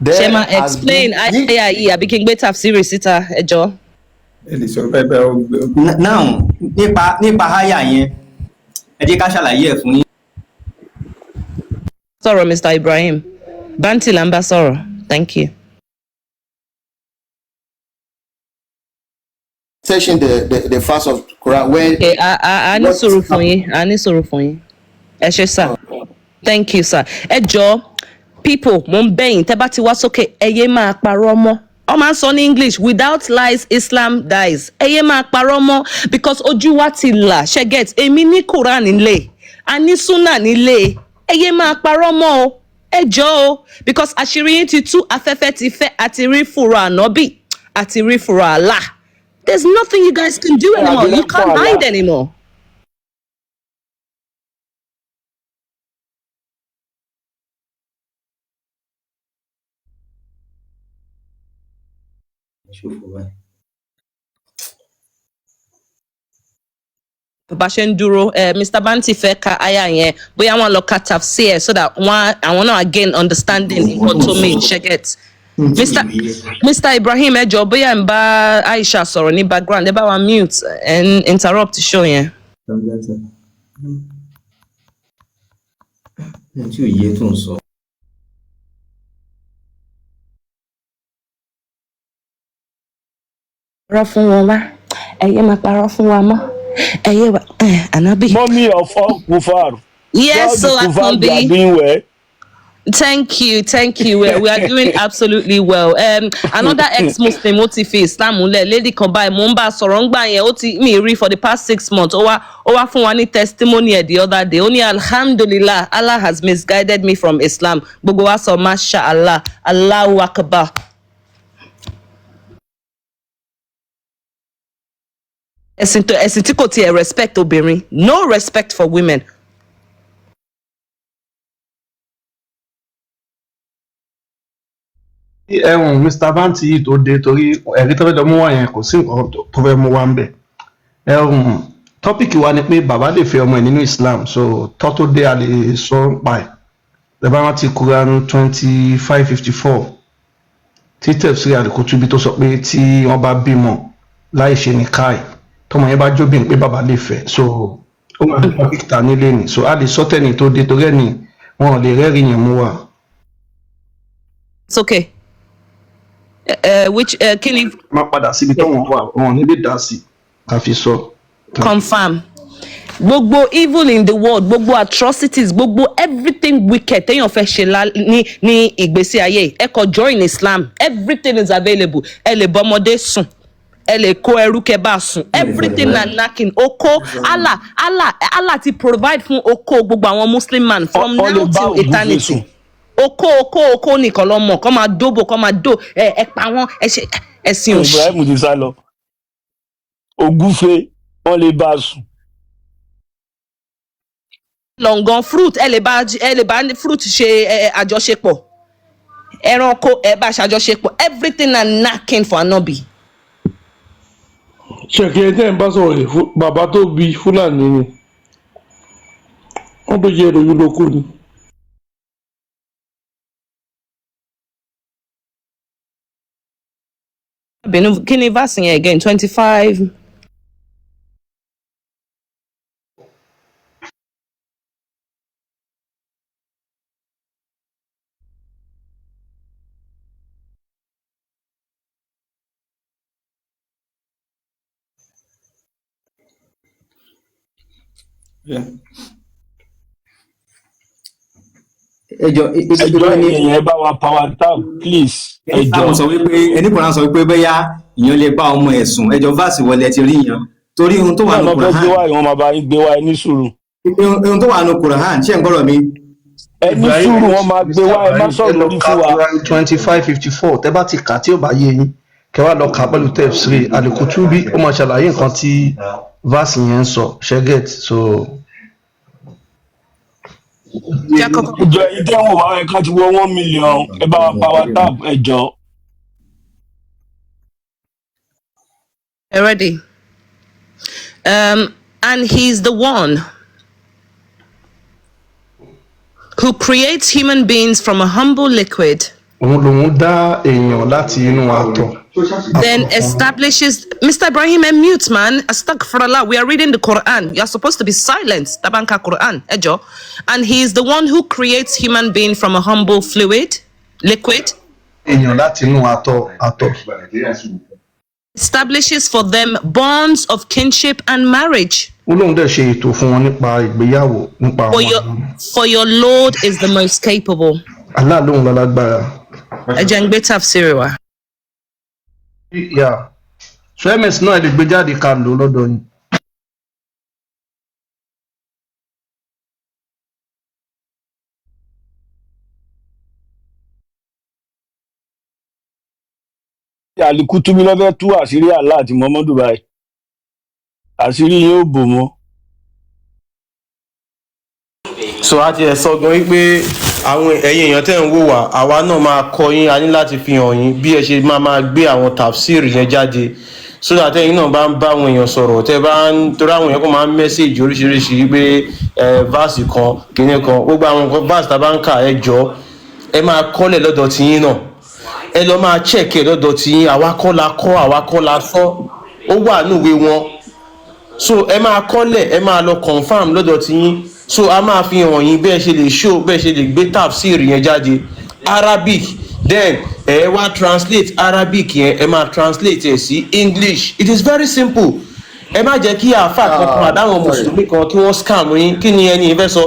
Ṣé máa explain àyà yìí àbí kí n gbé tafsiri síta ẹ jọ? Now nípa àyà yẹn ẹ jẹ́ ká ṣàlàyé ẹ̀ fún yín. Sọ̀rọ̀ Mr. Ibrahim Banti là ń bá sọ̀rọ̀. Thank you. Section the verse of Quran when. Okay, a ní sùúrù fún yín. Ẹ ṣé sir. Thank you sir. Ẹ jọ people mo ń bẹ̀yìn tẹ́ bá ti wá sókè ẹ yé máa parọ́ mọ́. Ọ máa ń sọ ní English without lies Islam dies. Ẹ yé máa parọ́ mọ́ because ojú wa ti là ṣe get èmi ní Quran nílé a ní Sunnah nílé ẹ yé máa parọ́ mọ́ o ẹ jọ o because àṣírí yín ti tú afẹ́fẹ́ ti fẹ́ àti rí fùrọ̀ ànábì àti rí fùrọ̀ Allah. There's nothing you guys can do anymore. You can't hide anymore. Bá ṣe ń dúró Mr. Banti fẹ́ ka aya yẹn bóyá wọ́n lọ ka tafsir so that àwọn náà gain understanding nǹkan tó mean ṣe get. Mr. Ibrahim ẹ jọ̀ọ́ bóyá ń bá Aisha sọ̀rọ̀ ní background ẹ bá wa mute and interrupt show yẹn. Tí ò yé tó ń sọ. Parọ́ fún wọn wá ẹ̀yẹ́ máa parọ́ fún wa mọ́ ẹ̀yẹ́ wa ànábì. Mommy of all kufar. Yes, so I can They are be. doing well. Thank you. We are doing absolutely well. Another ex-Muslim ó ti fi Islam múlẹ̀ lady kan báyìí mo ń bá sọ̀rọ̀ ńgbà yẹn ó ti mi rí for the past 6 months ó wá fún wa ní testimony the other day ó ní alhamdulillah Allah has misguided me from Islam gbogbo wa sọ masha Allah Allahu akbar. Ẹ̀sìn tí kò tiẹ̀ respect obìnrin no respect for women. Mr. Banti yìí tó dé torí ẹ̀rí tó fẹ́ jọ mú wá yẹn kò sí nǹkan tó fẹ́ mú wá ń bẹ̀. Tọ́pìkì wa ni pé bàbá lè fẹ́ ọmọ ẹ̀ nínú Islam so tọ́ tó dé a lè sọ ń pa ẹ̀. Lẹ́bàá wọn ti Quran 25:54 tí tẹ̀sí àdìkútúbí tó sọ pé tí wọ́n bá bímọ láì ṣe ní káì tọmọ yẹn bá jóbìn pé bàbá lè fẹ́ so ó máa ń tọ́pìkì ta nílé ni so a lè sọ tẹ́ni tó dé torí ẹ̀ ni wọn ò lè rẹ́rìí yẹn mú wa. It's okay. Which kí ni. Má padà síbi tó wọ́n wà wọn níbi dá sí ká fi sọ. Confirm. Gbogbo evil in the world, gbogbo atrocities, gbogbo everything wicked téèyàn fẹ́ ṣe ní ìgbésí ayé ẹ kọ join Islam everything is available ẹ lè bọ́mọdé sùn ẹ lè kó ẹrú kẹ bá sùn everything na knacking oko Allah ti provide fún oko gbogbo àwọn Muslim man from now till eternity. Oko nìkan lọ mọ̀ kọ́ máa dóbò kọ́ máa dó ẹ pa wọ́n ẹ ṣe ẹ̀sìn òṣì. Ibrahim ti sá lọ. ògúfe wọ́n lè bá a sùn. Longan fruit, ẹ lè bá fruit ṣe àjọṣepọ̀. Ẹranko ẹ bá ṣàjọṣepọ̀. Everything and knacking for Anobi. ṣèkì ẹ̀ tẹ́ ń bá sọ̀rọ̀ yìí bàbá tó bí fúlàní ni wọ́n tó jẹ́ ìròyìn lóko ni. Kí ni verse yẹn again? 25. Yeah. ẹjọ ẹ̀yin ẹ bá wa power tap please. ẹjọ sọ wípé ẹni kan sọ wípé bóyá ìyẹn lè bá ọmọ ẹ̀ sùn ẹjọ vaasi wọlé ti rí yan torí ohun tó wà ní Kùránì gbé wá ìwọ̀n máa bá yín gbé wá ẹ ní sùúrù. ohun tó wà ní Kùránì ṣé ń gbọ́dọ̀ mi. ẹ ní sùúrù wọn máa gbé wá ẹ má sọ̀rọ̀ lórí fún wa. 25:54 tẹ́ bá ti kà tí ò bá yé yín kẹ́ wá lọ kà pẹ̀lú tafsiri Al-Qutubi ó máa ṣàlàyé nǹkan tí verse yẹn ń sọ ṣẹ́gẹ̀t so. ìjọ èyí tẹ́ wọ́n wá ẹ ká ti wọ 1 million ẹ bá wa power tap ẹ jọ. Ready? And he's the one who creates human beings from a humble liquid, òun lòun dá èèyàn láti inú àtọ̀. then establishes. Mr. Ibrahim, mute, man. Astaghfirullah. We are reading the Quran. You are supposed to be silent. Tabanka Quran. Ejo. And he is the one who creates human being from a humble liquid. èèyàn láti inú àtọ̀. Establishes for them bonds of kinship and marriage. ó lóun dẹ̀ ṣe ètò fún wọn nípa ìgbéyàwó nípa For your Lord is the most capable. Allah lóun lálágbára. Ejengbe tafsiri wa. Yeah. So ms náà lè gbé jáde ká lò lọ́dọ̀ yín. Al-Qutubi ló fẹ́ tú àṣírí Allah àti Muhammadu báyìí àṣírí yóò bò mọ́. so a ti ẹ̀ sọ gan wípé àwọn ẹ̀yin èèyàn tẹ́ ń wò wá àwa náà máa kọ́ yín a ní láti fi hàn yín bí ẹ ṣe máa gbé àwọn tafsir yẹn jáde so that ẹ̀yin náà bá ń bá àwọn èèyàn sọ̀rọ̀ tẹ́ bá ń torí àwọn èèyàn kò máa ń mẹ́sẹ̀jì oríṣiríṣi pé verse kan kìíní kan gbogbo àwọn nǹkan verse tá a bá ń kà ẹ jọ ẹ máa kọ́lẹ̀ lọ́dọ̀ tiyín náà ẹ lọ máa check ẹ lọ́dọ̀ tiyín àwa kọ́ la kọ́ àwa kọ́ la sọ ó wà níwèé wọn so ẹ máa kọ́lẹ̀ ẹ máa lọ confam lọ́dọ̀ tiyín so a máa fi hàn yín bẹ́ẹ̀ ṣe lè show bẹ́ẹ̀ ṣe lè gbé tafsir yẹn jáde Arabic then ẹ wá translate Arabic yẹn ẹ máa translate ẹ sí English it is very simple ẹ má jẹ́ kí àáfà kankan àdáwọn mùsùlùmí kan kí wọ́n scam yín kí ni ẹni ìfẹ́ sọ.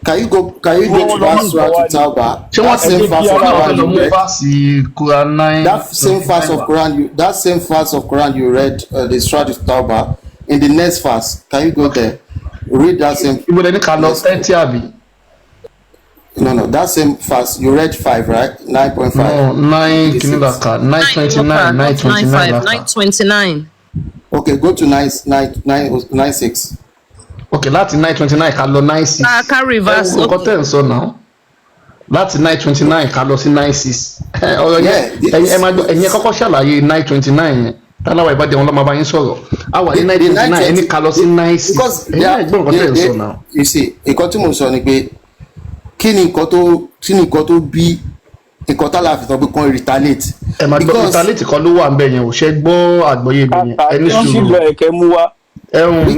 Can you go to verse Surah to Tawbah? That same verse of Quran that same verse of Quran you read, the Surah to Tawbah, in the next verse, can you go there? Read that same. No, that same verse you read 5, right? 9.5. No, 929, 929. Okay, go to 9.6. Okay, láti 929 ká lọ 96. Ká reverse. Nǹkan tẹ́ ń sọ náà. Láti 929 ká lọ sí 96. Ọ̀rọ̀ yẹn ẹ máa gbọ́ ẹ̀yin kọ́kọ́ ṣàlàyé 929 yẹn. Táláwà ìbàdàn wọn lọ́ máa bá yín sọ̀rọ̀. Àwa ní 929 ẹni ká lọ sí 96. Ẹ̀yin náà gbọ́ nǹkan tẹ́ ń sọ náà. You see, nǹkan tí mo sọ ni pé kí ni nǹkan tó bí nǹkan tá láàfin sọ pé kàn retaliate. Ẹ máa gbọ́ retaliate kan ló wà ń bẹ̀ yẹn ò ṣe gbọ́ àgbọ́yé ibẹ̀ yẹn. Ẹni sùúrù.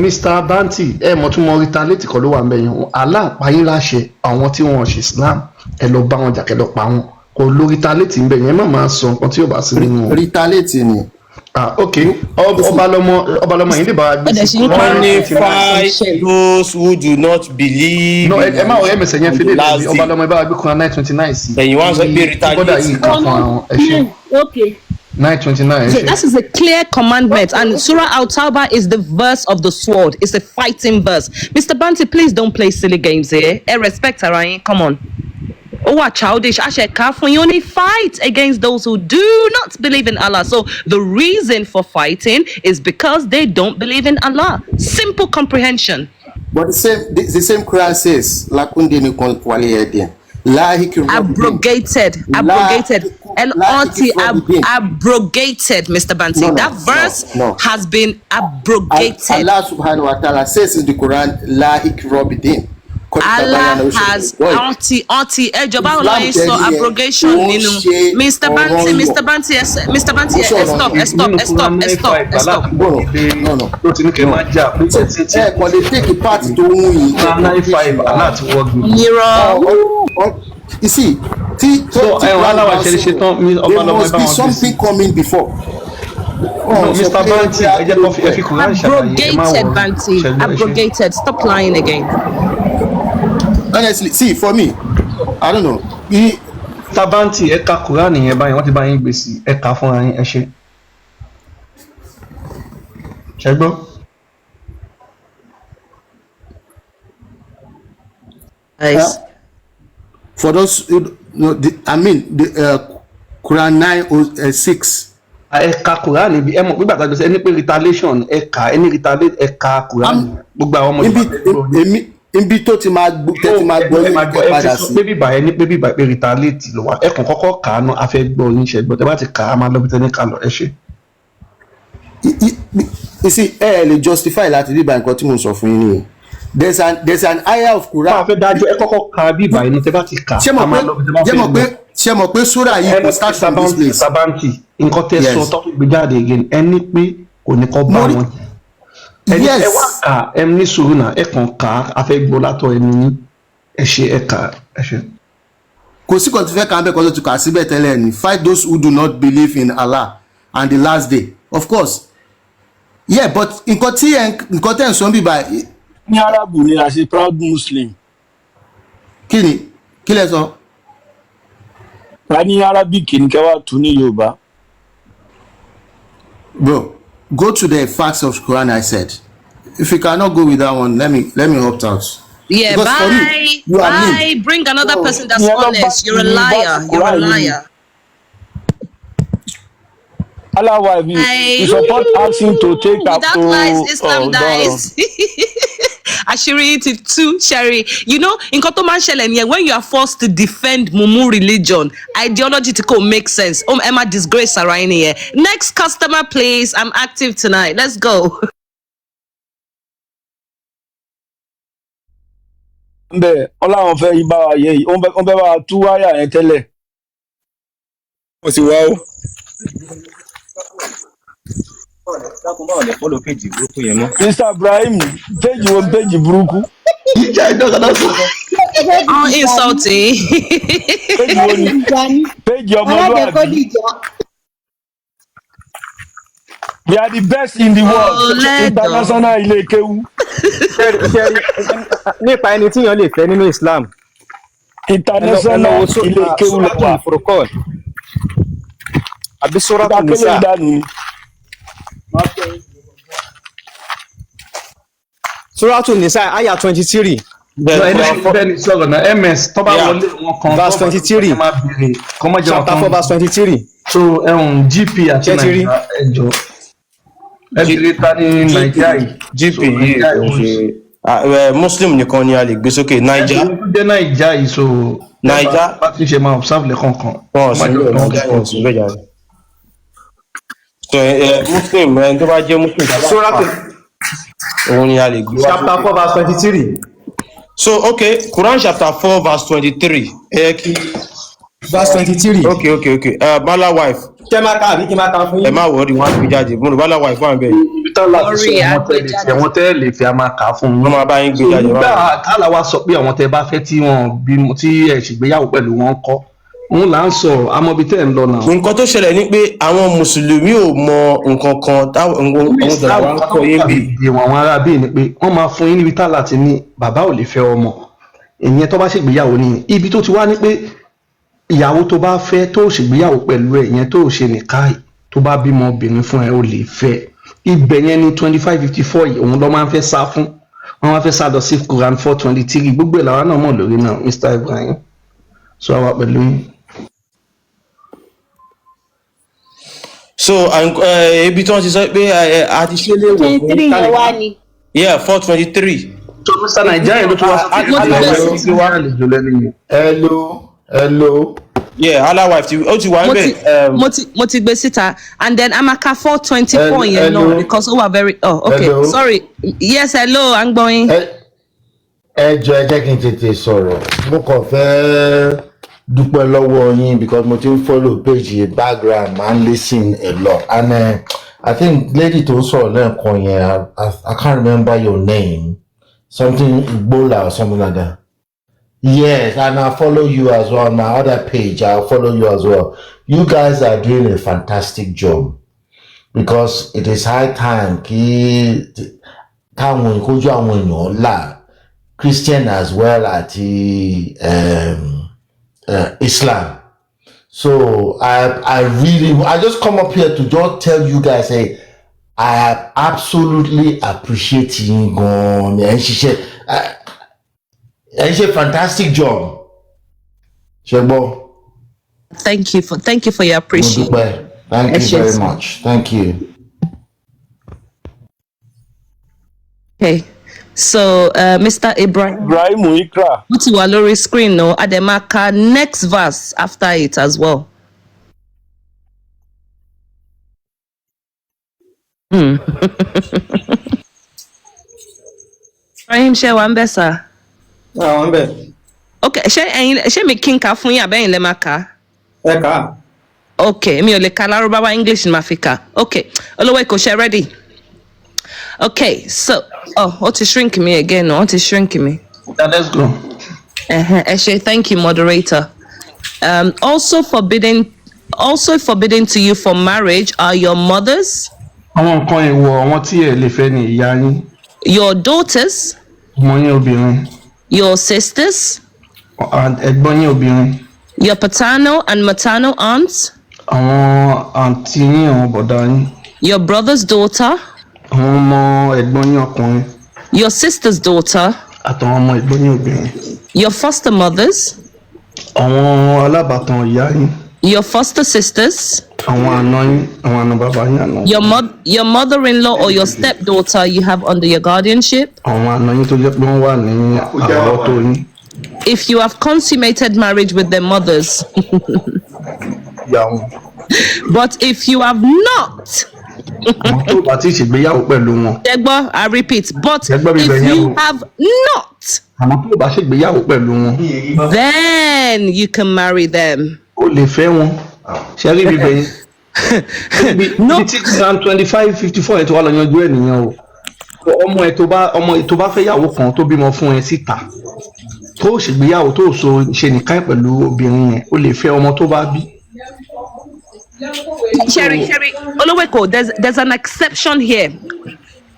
Mr. Banti mọ̀ tún mọ retaliate kan ló wà ń bẹ̀ yẹn. Aláàpáyín láṣẹ àwọn tí wọ́n ṣe Islam ẹ lọ bá wọn jà kẹ́ lọ pa wọn. Kò lo retaliate ń bẹ̀ yẹn má máa sọ nǹkan tí yóò bá sí nínú. Retaliate ni. Okay, ọbalọmọ yìí lè bá gbé sí. Quantify those who do not believe. No, ẹ má ọ̀rẹ́ mẹsẹ̀ yẹn fi lè lè ọbalọmọ ẹ bá gbé kan 929 sí. ẹ̀yin wá sọ pé retaliate. Okay. 929. So that is a clear commandment, and Surah Al-Tawbah is the verse of the sword. It's a fighting verse. Mr. Banti, please don't play silly games here. Respect Arayin. Come on. Oh, what childish. You only fight against those who do not believe in Allah. So the reason for fighting is because they don't believe in Allah. Simple comprehension. But the same Quran says, "Lakundini kon wali edin." Abrogated, Mr. Banti. That verse has been abrogated. Allah subhanahu wa ta'ala says in the Quran, "La ikrobidin." Allah has abrogation. Mr. Banti, stop. You see, there must be something coming before. Mr. Banti, abrogated. Stop lying again. Honestly, see, for me, I don't know. Mr. Banti, ẹ ka Quran yẹn báyìí, wọ́n ti bá yín gbé sí, ẹ ka fúnra yín, ẹ ṣe. Ṣé gbọ́? For those, Quran 9:6. Ẹ ka Quran níbi ẹ mọ̀ pé gbàgbọ́ sẹ́ ẹni pé retaliation ẹ ka ẹni retaliate ẹ ka Quran gbogbo àwọn ọmọ Yorùbá. Ibi tó ti máa gbọ́ ní padà sí. Pé bíbá ẹni pé bíbá pé retaliate ló wà ẹ kàn kọ́kọ́ kà á náà a fẹ́ gbọ́ yín ṣe gbọ́ tẹ́ bá ti kà á máa lọ bí tẹ́ ní ká lọ ẹ ṣe. You see, lè justify láti bíbá nǹkan tí mo sọ fún yín nìyẹn. There's an ayah of Quran. Bá a fẹ́ dájú ẹ kọ́kọ́ ka bíbá ẹni tẹ́ bá ti kà á máa lọ bí tẹ́ bá fẹ́ gbọ́. Ṣé mọ̀ pé sura yìí kò start from this place. Sabanti nǹkan tẹ́ sọ tó gbé jáde again ẹni pé kò ní kọ́ bá wọn. Ẹni ẹ wá kà ẹ ní sùúrù náà ẹ kàn kà á fẹ́ gbọ́ látọ̀ ẹni ní ẹ ṣe ẹ kà ẹ ṣe. Kò sí kan tí fẹ́ kà á bẹ́ẹ̀ kọ́ tó ti kà síbẹ̀ tẹ́lẹ̀ ni fight those who do not believe in Allah and the last day of course yeah but nǹkan tẹ́ ń sọ bíbá. Ní Arabu ni as a proud Muslim. Kí lẹ sọ. Wà ní Arabic ní kẹwàá tún ní Yorùbá. Bro, go to the facts of Quran I said. If you cannot go with that one, let me opt out. Yeah, because bye. Bring another person that's honest. You're a liar. Allah, you support asking to take up to lies, Islam dies. Ashiri it too, Sherry. You know, in Kotoman Shelen, when you are forced to defend Mumu religion, ideology to make sense. Emma disgrace Saraini here. Next customer, please. I'm active tonight. Let's go. Bẹ́ẹ̀ Ọlọ́run fẹ́ yí bá wa yẹ yìí wọ́n fẹ́ bá wa tú wáyà yẹn tẹ́lẹ̀ wọ́n sì wá ó. Mr. Ibrahim péjì wo péjì burúkú. Insulting. Péjì wo ni péjì ọmọlúwàbí. We are the best in the world. International ilé kéwú. Nípa ẹni tí yàn lè fẹ́ nínú Islam. International ilé kéwú ló wà. Àbí Suratul Nisa. Suratul Nisa ayah 23. Bẹ́ẹ̀ni sọ̀rọ̀ náà MS tó bá wọlé wọn kan verse 23. Chapter 4 verse 23. So GP àti Nàìjíríà ẹjọ́ ẹbí ta ní Nàìjíríà yìí. GP yìí kò ṣe Muslim nìkan ni a lè gbé sókè Naija. Ẹbí Nàìjíríà yìí so Naija bá ti ṣe máa observe lẹ́kọ̀ọ̀kan. Wọ́n sì ń lò Naija yẹn sí bẹ́ẹ̀ jáde. So Muslim ẹni tó bá jẹ́ Muslim òun ni a lè gbé wá. Chapter 4 verse 23. So okay, Quran chapter 4 verse 23. Verse 23. Okay. Bala wife. Kí máa ka àbí kí máa ka fún yín. Ẹ má wọrí wọn á fi jáde. Mo rò Bala wife wà níbẹ̀. Ibi tán láti sọ àwọn tẹ́lẹ̀ fi a máa kà á fún un. Wọ́n máa bá yín gbé jáde. Nígbà kálá wa sọ pé àwọn tẹ́ bá fẹ́ tí wọ́n bímọ tí ẹ ṣègbéyàwó pẹ̀lú wọn kọ́. Òun là ń sọ amọ̀bí tẹ́ ń lọ náà. Nǹkan tó ṣẹlẹ̀ ni pé àwọn Mùsùlùmí ò mọ nǹkan kan táwọn ìjọba ń kọ yé bí. Àwọn ará bíi ni pé wọ́n máa fún yín níbi tá láti ní bàbá ò lè fẹ́ ọmọ. Ìyẹn tó bá ṣègbéyàwó nìyẹn. Ibi tó ti wá ní pé ìyàwó tó bá fẹ́ tó ṣègbéyàwó pẹ̀lú ẹ̀ ìyẹn tó ṣe nìkáì tó bá bímọ obìnrin fún ẹ ò lè fẹ́. Ibẹ̀ yẹn ní 2554 yìí òun ló máa ń fẹ́ sá fún. Wọ́n máa ń fẹ́ sá lọ sí Quran 423 gbogbo ẹ̀ làwọn náà mọ̀ lórí náà Mr. Ibrahim. so àwa pẹ̀lú yín. So ibi tí wọ́n ti sọ pé a ti ṣe lè wọ̀ fún kálíkà. Yeah, 423. so Mr. Nigeria ló tún wá sí wá àlejò lẹ́nu yìí. hello. Yeah, Allah wife ó ti wà níbẹ̀. mo ti gbé síta and then Amaka 424 yẹn náà because we are very okay hello. Sorry yes hello à ń gbọ́ yín. ẹ jẹ́ kí n tètè sọ̀rọ̀ mo kàn fẹ́ dúpẹ́ lọ́wọ́ yín because mo ti ń follow page background man listen a lot and I think lady tó sọ̀rọ̀ lẹ́ẹ̀kan yẹn I can't remember your name something Igbola or something like that. Yes, and I follow you as well on my other page. I'll follow you as well. You guys are doing a fantastic job because it is high time Christian as well as Islam. So I just come up here to just tell you guys, hey, I absolutely appreciate you going and she said. It's a fantastic job. Shebo. Thank you for your appreciation. Thank you very much. Thank you. Okay. So Mr. Ibrahim Ikra. Put you on screen no Ademaka next verse after it as well. Ibrahim ṣé wà ńbẹ̀ sir. Àwọn bẹ́ẹ̀. Okay, ṣé mi kí n kà fún yín àbẹ́yìn lẹ́ máa kà? Ẹ kà á. Okay, mi ò lè ka Lárúbáwá English ni màá fi kà. Okay, olówó Èkó ṣe ready? Okay, so ó ti shrink me again, ó ti shrink me. Let's go. Ẹ ṣé, thank you moderator. Also forbidden to you for marriage are your mothers. Àwọn nǹkan èèwọ̀ àwọn tí ẹ lè fẹ́ ni ìyá yín. Your daughters. Ọmọ yín obìnrin. Your sisters. Ẹ̀gbọ́n yín obìnrin. Your paternal and maternal aunts. Àwọn àǹtí yín àwọn bọ̀dá yín. Your brother's daughter. Àwọn ọmọ ẹ̀gbọ́n yín ọkùnrin. Your sister's daughter. Àtàwọn ọmọ ẹ̀gbọ́n yín obìnrin. Your foster mothers. Àwọn alábàtàn ìyá yín. Your foster sisters. Àwọn àna yín, àwọn àna bàbá yín àna. Your mother-in-law or your stepdaughter you have under your guardianship. Àwọn àna yín tó jẹ́ pé wọ́n wà ní àrọ́wọ́tó yín. If you have consummated marriage with their mothers. But if you have not. Tó bá ti ṣègbéyàwó pẹ̀lú wọn. Ẹgbọ́, I repeat, but if you have not. Àwọn tó bá ṣègbéyàwó pẹ̀lú wọn. Then you can marry them. O lè fẹ́ wọn. Ṣé rí bíbẹ̀ yẹn? Bí tí Psalm 25:54 ẹ̀ tó wà lọ yanjú ẹ̀ nìyẹn o. Ọmọ ẹ̀ tó bá fẹ́ yàwó kan tó bímọ fún ẹ síta. Tó ṣègbéyàwó tó so ṣe nìkan pẹ̀lú obìnrin yẹn, o lè fẹ́ ọmọ tó bá bí. Sherry, Oloweko, there's an exception here.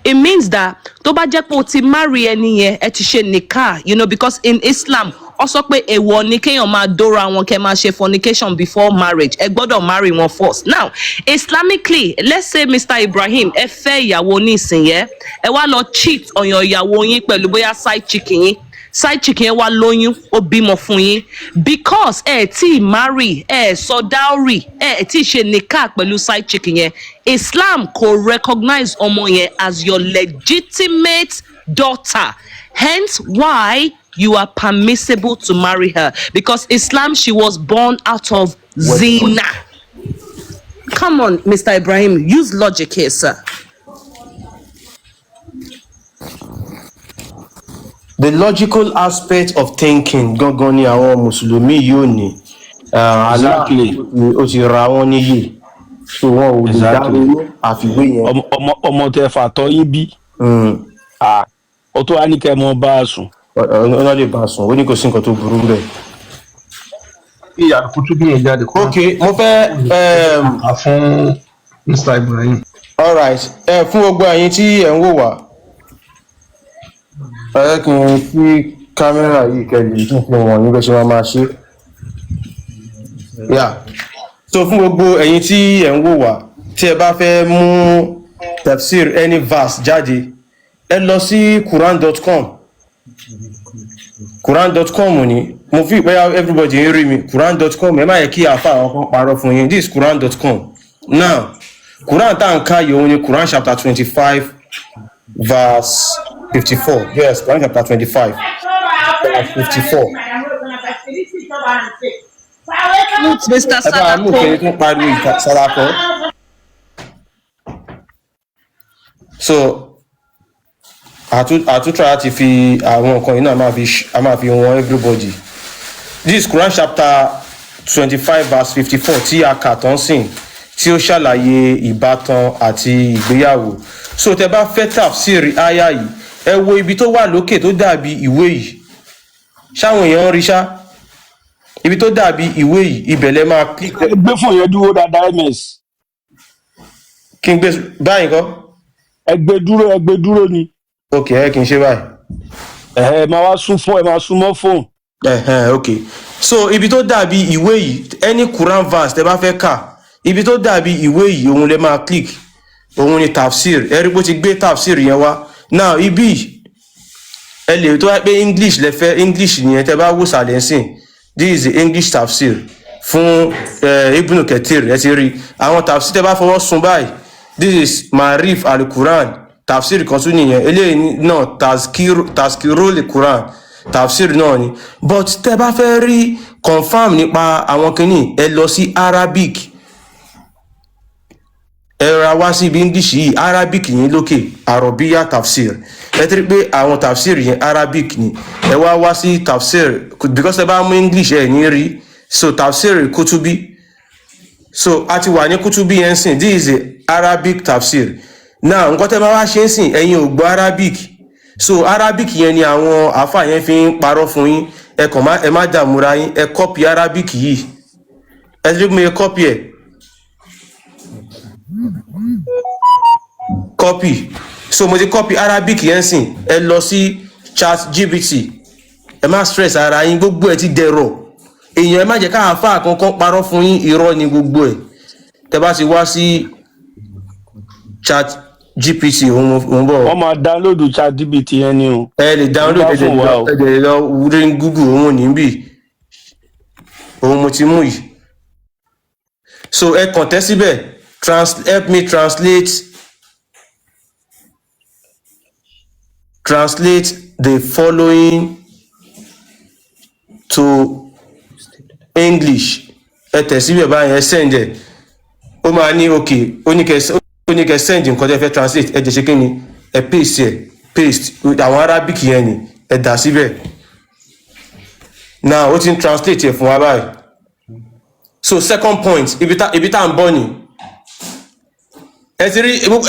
It means that tó bá jẹ́ pé o ti marry ẹni yẹn, ẹ ti ṣe nikah, you know, because in Islam, ó sọ pé èèwọ̀ ni kéèyàn máa dóra wọn kẹ́ máa ṣe fornication before marriage. Ẹ gbọ́dọ̀ marry wọn first. Now, Islamically, let's say Mr. Ibrahim, ẹ fẹ́ ìyàwó nísìnyẹn, ẹ wá lọ cheat on your ìyàwó yín pẹ̀lú bóyá side chicken yín. Side chicken yẹn wá lóyún ó bímọ fún yín because ẹ tí marry ẹ sọ dowry ẹ tí ṣe nikah pẹ̀lú side chicken yẹn Islam kò recognize ọmọ yẹn as your legitimate daughter, hence why you are permissible to marry her, because Islam, she was born out of zina. Come on, Mr. Ibrahim, use logic here, sir. The logical aspect of thinking gangan ni àwọn mùsùlùmí yóò ní ó ti ra wọn níyì so wọn ò lè dáwọ́ àfiwé yẹn. ọmọ tẹ fàtọ yín bí ó tó wá ní kẹ́ mọ́ bá a sùn. ọ̀nà lè bá a sùn ó ní kò sí nǹkan tó burú rẹ̀. Ìyá kutu bí yẹn jáde. Ok, mo fẹ́ fún Mr. Ibrahim. All right, fún gbogbo ẹ̀yin tí ẹ̀ ń wò wá. Ẹ kì í fi kámẹ́rà yìí kẹ́lì tó fi wọ̀n níbẹ̀ ṣe máa ṣe. So fún gbogbo ẹ̀yin tí ẹ̀ ń wò wá, tí ẹ bá fẹ́ mú tafsir any verse jáde, ẹ lọ sí quran.com. Quran.com ni mo fi pé everybody ń rí mi quran.com ẹ má yẹ kí àfa àwọn kan parọ́ fún yín. This is quran.com. Now Quran tá à ń ká yìí òun ni Quran chapter 25 verse 54. Yes, Quran chapter 25 verse 54. Mr. ẹ bá mú kiri tó pariwo Salako. So àtúntò láti fi àwọn nǹkan yìí náà máa fi wọn everybody. This Quran chapter 25 verse 54 tí a kà tán sìn tí ó ṣàlàyé ìbátan àti ìgbéyàwó. So tẹ bá fẹ́ tafsir aya yìí ẹ wo ibi tó wà lókè tó dàbí ìwé yìí ṣáwọn èèyàn ń rí ṣá ibi tó dàbí ìwé yìí ibẹ̀ lẹ máa click. ẹ gbé fún yẹn dúró dáadáa ms. kí n gbé báyìí kọ́. ẹ gbé dúró ni. ok ẹ kì í ṣe báyìí. ẹ máa wá sún fún ẹ máa sún mọ́ fóònù. ok so ibi tó dàbí ìwé yìí any Quran verse tẹ bá fẹ́ kà ibi tó dàbí ìwé yìí òun lẹ máa click òun ni tafsir ẹ rí bó ti gbé tafsir yẹn wá now ibi ẹ lè tó wá pé English lẹ fẹ́ English nìyẹn tẹ bá wò sàlẹ̀ sìn this is the English tafsir fún Ibn Kathir ẹ ti rí àwọn tafsir tẹ bá fọwọ́ sùn báyìí this is Marif al-Quran tafsir kan tún nìyẹn eléyìí náà tazkirul Quran tafsir náà ni but tẹ bá fẹ́ rí confam nípa àwọn kìíní ẹ lọ sí Arabic ẹ ra wá sí ibi English yìí Arabic yìí lókè Arabiya tafsir ẹ ti rí pé àwọn tafsir yẹn Arabic ni ẹ wá sí tafsir because ẹ bá mú English ẹ ní rí so tafsir kutubi so a ti wà ní kutubi yẹn sìn this is a Arabic tafsir now nǹkan tẹ́ bá wá ṣe ń sìn ẹ̀yin ò gbọ́ Arabic so Arabic yẹn ni àwọn àfáà yẹn fi ń parọ́ fún yín ẹ má dààmúra yín ẹ copy Arabic yìí ẹ ti rí pé ẹ copy ẹ copy so mo ti copy Arabic yẹn sìn ẹ lọ sí ChatGPT ẹ má stress ara yín gbogbo ẹ ti dẹ̀rọ̀ èèyàn ẹ má jẹ́ ká àfáà kankan parọ́ fún yín irọ́ ni gbogbo ẹ tẹ́ bá ti wá sí ChatGPT òun bọ̀. wọ́n máa download ChatGPT yẹn ni o. ẹ lè download ẹ lọ rí Google òun níbí òun mo ti mú yìí so ẹ kàn tẹ́ síbẹ̀ help me translate the following to English ẹ tẹ̀ síbẹ̀ báyìí ẹ send ẹ ó máa ní okay ó ní kẹ́ send nǹkan tẹ́ fẹ́ translate ẹ jẹ́ ṣe kí ni ẹ paste àwọn Arabic yẹn ni ẹ dà síbẹ̀ now ó ti ń translate ẹ fún wa báyìí so second point ibi tá ń bọ̀ ni ẹ ti rí mo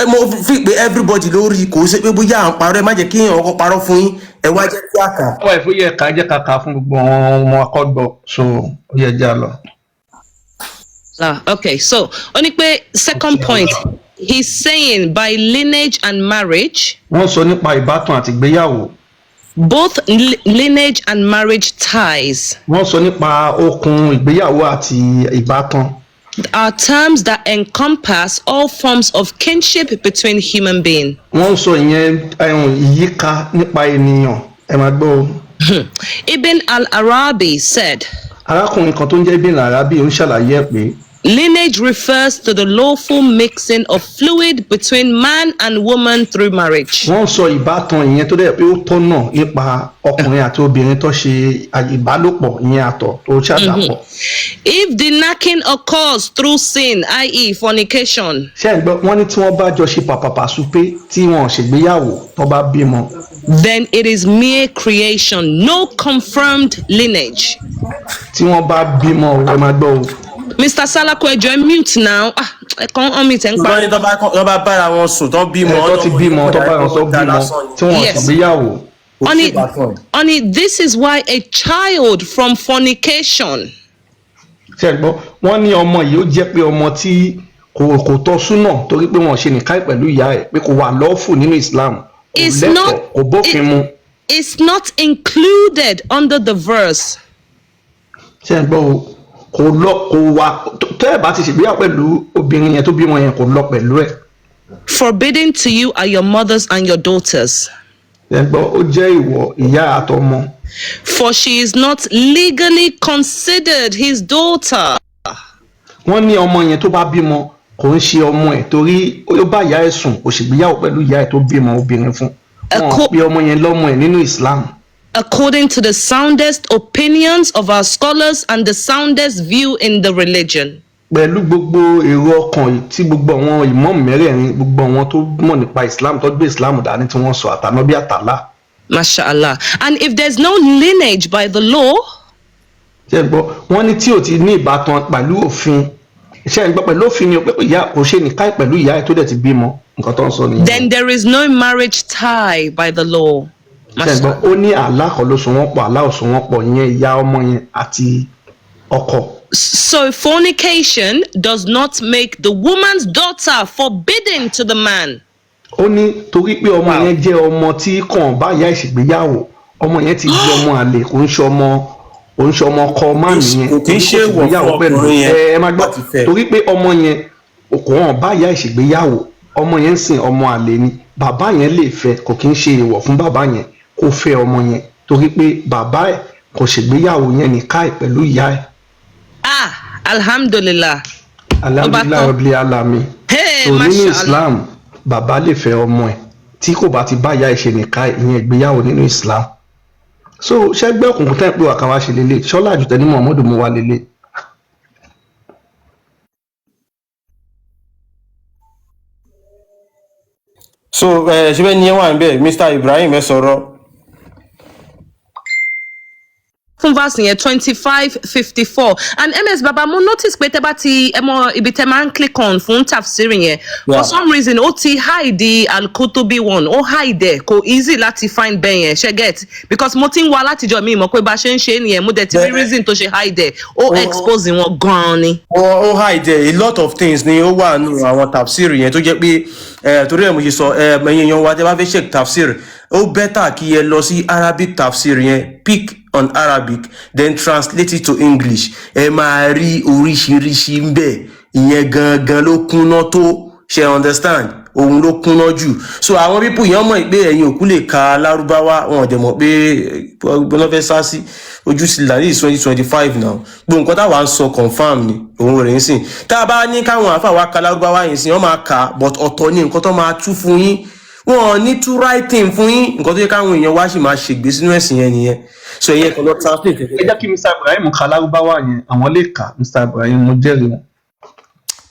fi pé everybody lórí kò ṣe pé bóyá à ń parọ́ ẹ má jẹ́ kí èèyàn ọkọ̀ parọ́ fún yín ẹ wá jẹ́ kí a kà. àwọn ìfòyẹ ẹ̀ka jẹ́ kàkà fún gbogbo àwọn ọmọ akọ́gbọ̀ so ó yẹ já lọ. Okay, so only pé second point he's saying by lineage and marriage. wọ́n sọ nípa ìbátan àti ìgbéyàwó. Both lineage and marriage ties. wọ́n sọ nípa okùn ìgbéyàwó àti ìbátan. Are terms that encompass all forms of kinship between human beings. wọ́n sọ ìyẹn ìyíká nípa ènìyàn ẹ máa gbọ́. Ibn al-Arabi said. arákùnrin kan tó ń jẹ́ Ibn al-Arabi ó ń ṣàlàyé ẹ̀ pé. Lineage refers to the lawful mixing of fluid between man and woman through marriage. wọ́n sọ ìbátan ìyẹn tó dẹ̀ pé ó tọ́nà nípa ọkùnrin àti obìnrin tó ṣe ìbálòpọ̀ ìyẹn àtọ̀ tó ṣàdàpọ̀. If the knacking occurs through sin, i.e. fornication. ṣé ẹ gbọ́ wọ́n ní tí wọ́n bá jọ ṣe pàpàpàṣù pé tí wọ́n ṣègbéyàwó tó bá bímọ. Then it is mere creation, no confirmed lineage. tí wọ́n bá bímọ ẹ máa gbọ́ o. Mr. Salako ẹjọ mute now. I can't unmute and ṣùgbọ́n ní tó bá bára wọn sùn tó bímọ. tó ti bímọ tó bára wọn tó bímọ tí wọ́n ṣègbéyàwó. Honey, this is why a child from fornication. ṣé ẹ gbọ́ wọ́n ní ọmọ yìí ó jẹ́ pé ọmọ tí kò tọ́ súnà torí pé wọ́n ṣe nìkan pẹ̀lú ìyá ẹ̀ pé kò wà lọ́ọ̀fù nínú Islam kò lẹ́tọ̀ọ́ kò bófin mu. It's not included under the verse. ṣé ẹ gbọ́ o kò wà tó ẹ̀ bá ti ṣègbéyàwó pẹ̀lú obìnrin yẹn tó bímọ yẹn kò lọ pẹ̀lú ẹ̀. Forbidden to you are your mothers and your daughters. ẹgbọ́n ó jẹ́ ìwọ ìyá àtọmọ. For she is not legally considered his daughter. wọ́n ní ọmọ yẹn tó bá bímọ kò ń ṣe ọmọ ẹ̀ torí ó bá ìyá ẹ̀ sùn kò sì gbéyàwó pẹ̀lú ìyá ẹ̀ tó bímọ obìnrin fún. wọ́n pe ọmọ yẹn lọ́mọ ẹ̀ nínú Islam. According to the soundest opinions of our scholars and the soundest view in the religion. Pẹ̀lú gbogbo èrò ọkàn tí gbogbo àwọn ìmọ̀ọ́mù mẹ́rẹ̀ẹ̀rin gbogbo àwọn tó mọ̀ nípa Islam tó gbé Islam dání tí wọ́n sọ àtànábí àtàlá. Mashallah. And if there's no lineage by the law. Ṣé gbọ́ wọ́n ní tí ò ti ní ìbátan pẹ̀lú òfin ṣé gbọ́ pẹ̀lú òfin ni pé ìyá kò ṣe nìka pẹ̀lú ìyá ẹ̀ tó dẹ̀ ti bímọ nǹkan tó ń sọ nìyẹn. Then there is no marriage tie by the law. Ṣé gbọ́ ó ní Allah kan ló so wọ́n pọ̀ Allah ò so wọ́n pọ̀ ìyẹn ìyá ọmọ yẹn àti ọkọ. So fornication does not make the woman's daughter forbidden to the man. Ó ní torí pé ọmọ yẹn jẹ́ ọmọ tí kàn bá ìyá ìṣègbéyàwó ọmọ yẹn ti di ọmọ àlè kò ń ṣe ọmọ ọkọ máa nìyẹn kò ń ṣe wọ̀ fún ọkùnrin yẹn ẹ má gbọ́ torí pé ọmọ yẹn kò hàn bá ìyá ìṣègbéyàwó ọmọ yẹn ń sìn ọmọ àlè ni bàbá yẹn lè fẹ́ kò kí ń ṣe èèwọ̀ fún bàbá yẹn kó fẹ́ ọmọ yẹn torí pé bàbá ẹ̀ kò ṣègbéyàwó yẹn nìka ẹ̀ pẹ̀lú ìyá ẹ̀. Alhamdulillah. Alhamdulillah rabbil alamin. So nínú Islam bàbá lè fẹ́ ọmọ ẹ̀ tí kò bá ti bá ìyá ẹ̀ ṣe nìka ìyẹn ìgbéyàwó nínú Islam. So ṣẹ́gbẹ́ òkùnkùn tẹ́ pé wàkàwá ṣe lélẹ̀ ṣọ́lá àjùtẹ́ ní Muhammadu mú wa lélẹ̀. So ṣe bẹ́ẹ̀ ni ẹ wà ń bẹ̀ Mr. Ibrahim ẹ sọ̀rọ̀. Fún verse yẹn 25:54 and MS Baba mo notice pé tẹ́ bá ti ibi tẹ́ máa ń click on fún tafsiri yẹn for some reason ó ti hide al-Kutubi one ó hide kò easy láti find bẹ́ẹ̀ yẹn ṣe get because mo ti ń wá látijọ́ mi mọ̀ pé bá ṣe ń ṣe nìyẹn mo dẹ̀ ti rí reason tó ṣe hide ó expose wọn gan-an ni. ó hide a lot of things ni ó wà nù àwọn tafsiri yẹn tó jẹ́ pé torí ẹ̀ mo ṣe sọ ẹ̀yin èèyàn wa tẹ́ bá fẹ́ check tafsir ó better kí ẹ lọ sí Arabic tafsir yẹn pick on Arabic then translate it to English ẹ máa rí oríṣiríṣi ń bẹ ìyẹn gangan ló kúnná tó ṣe understand òun ló kúnná jù so àwọn people yẹn mọ̀ pé ẹ̀yin òkú lè ka lárúbáwá wọn dẹ̀ mọ̀ pé gbọ́n fẹ́ sá sí ojú sí là ní 2025 now gbogbo nǹkan táwa ń sọ confam ni òun rẹ̀ ń sìn tá a bá ní káwọn àfà wa ka lárúbáwá yìí sìn wọ́n máa kà but ọ̀tọ̀ ní nǹkan tó máa tú fún yín wọn ní to writing fún yín nǹkan tó yẹ káwọn èèyàn wá sì máa ṣègbè sínú ẹ̀sìn yẹn nìyẹn so ẹ̀yẹ kan lọ translate. ẹ jẹ́ kí Mr. Ibrahim ka lárúbáwá yẹn àwọn lè kà Mr. Ibrahim mo jẹ́rìí wọn.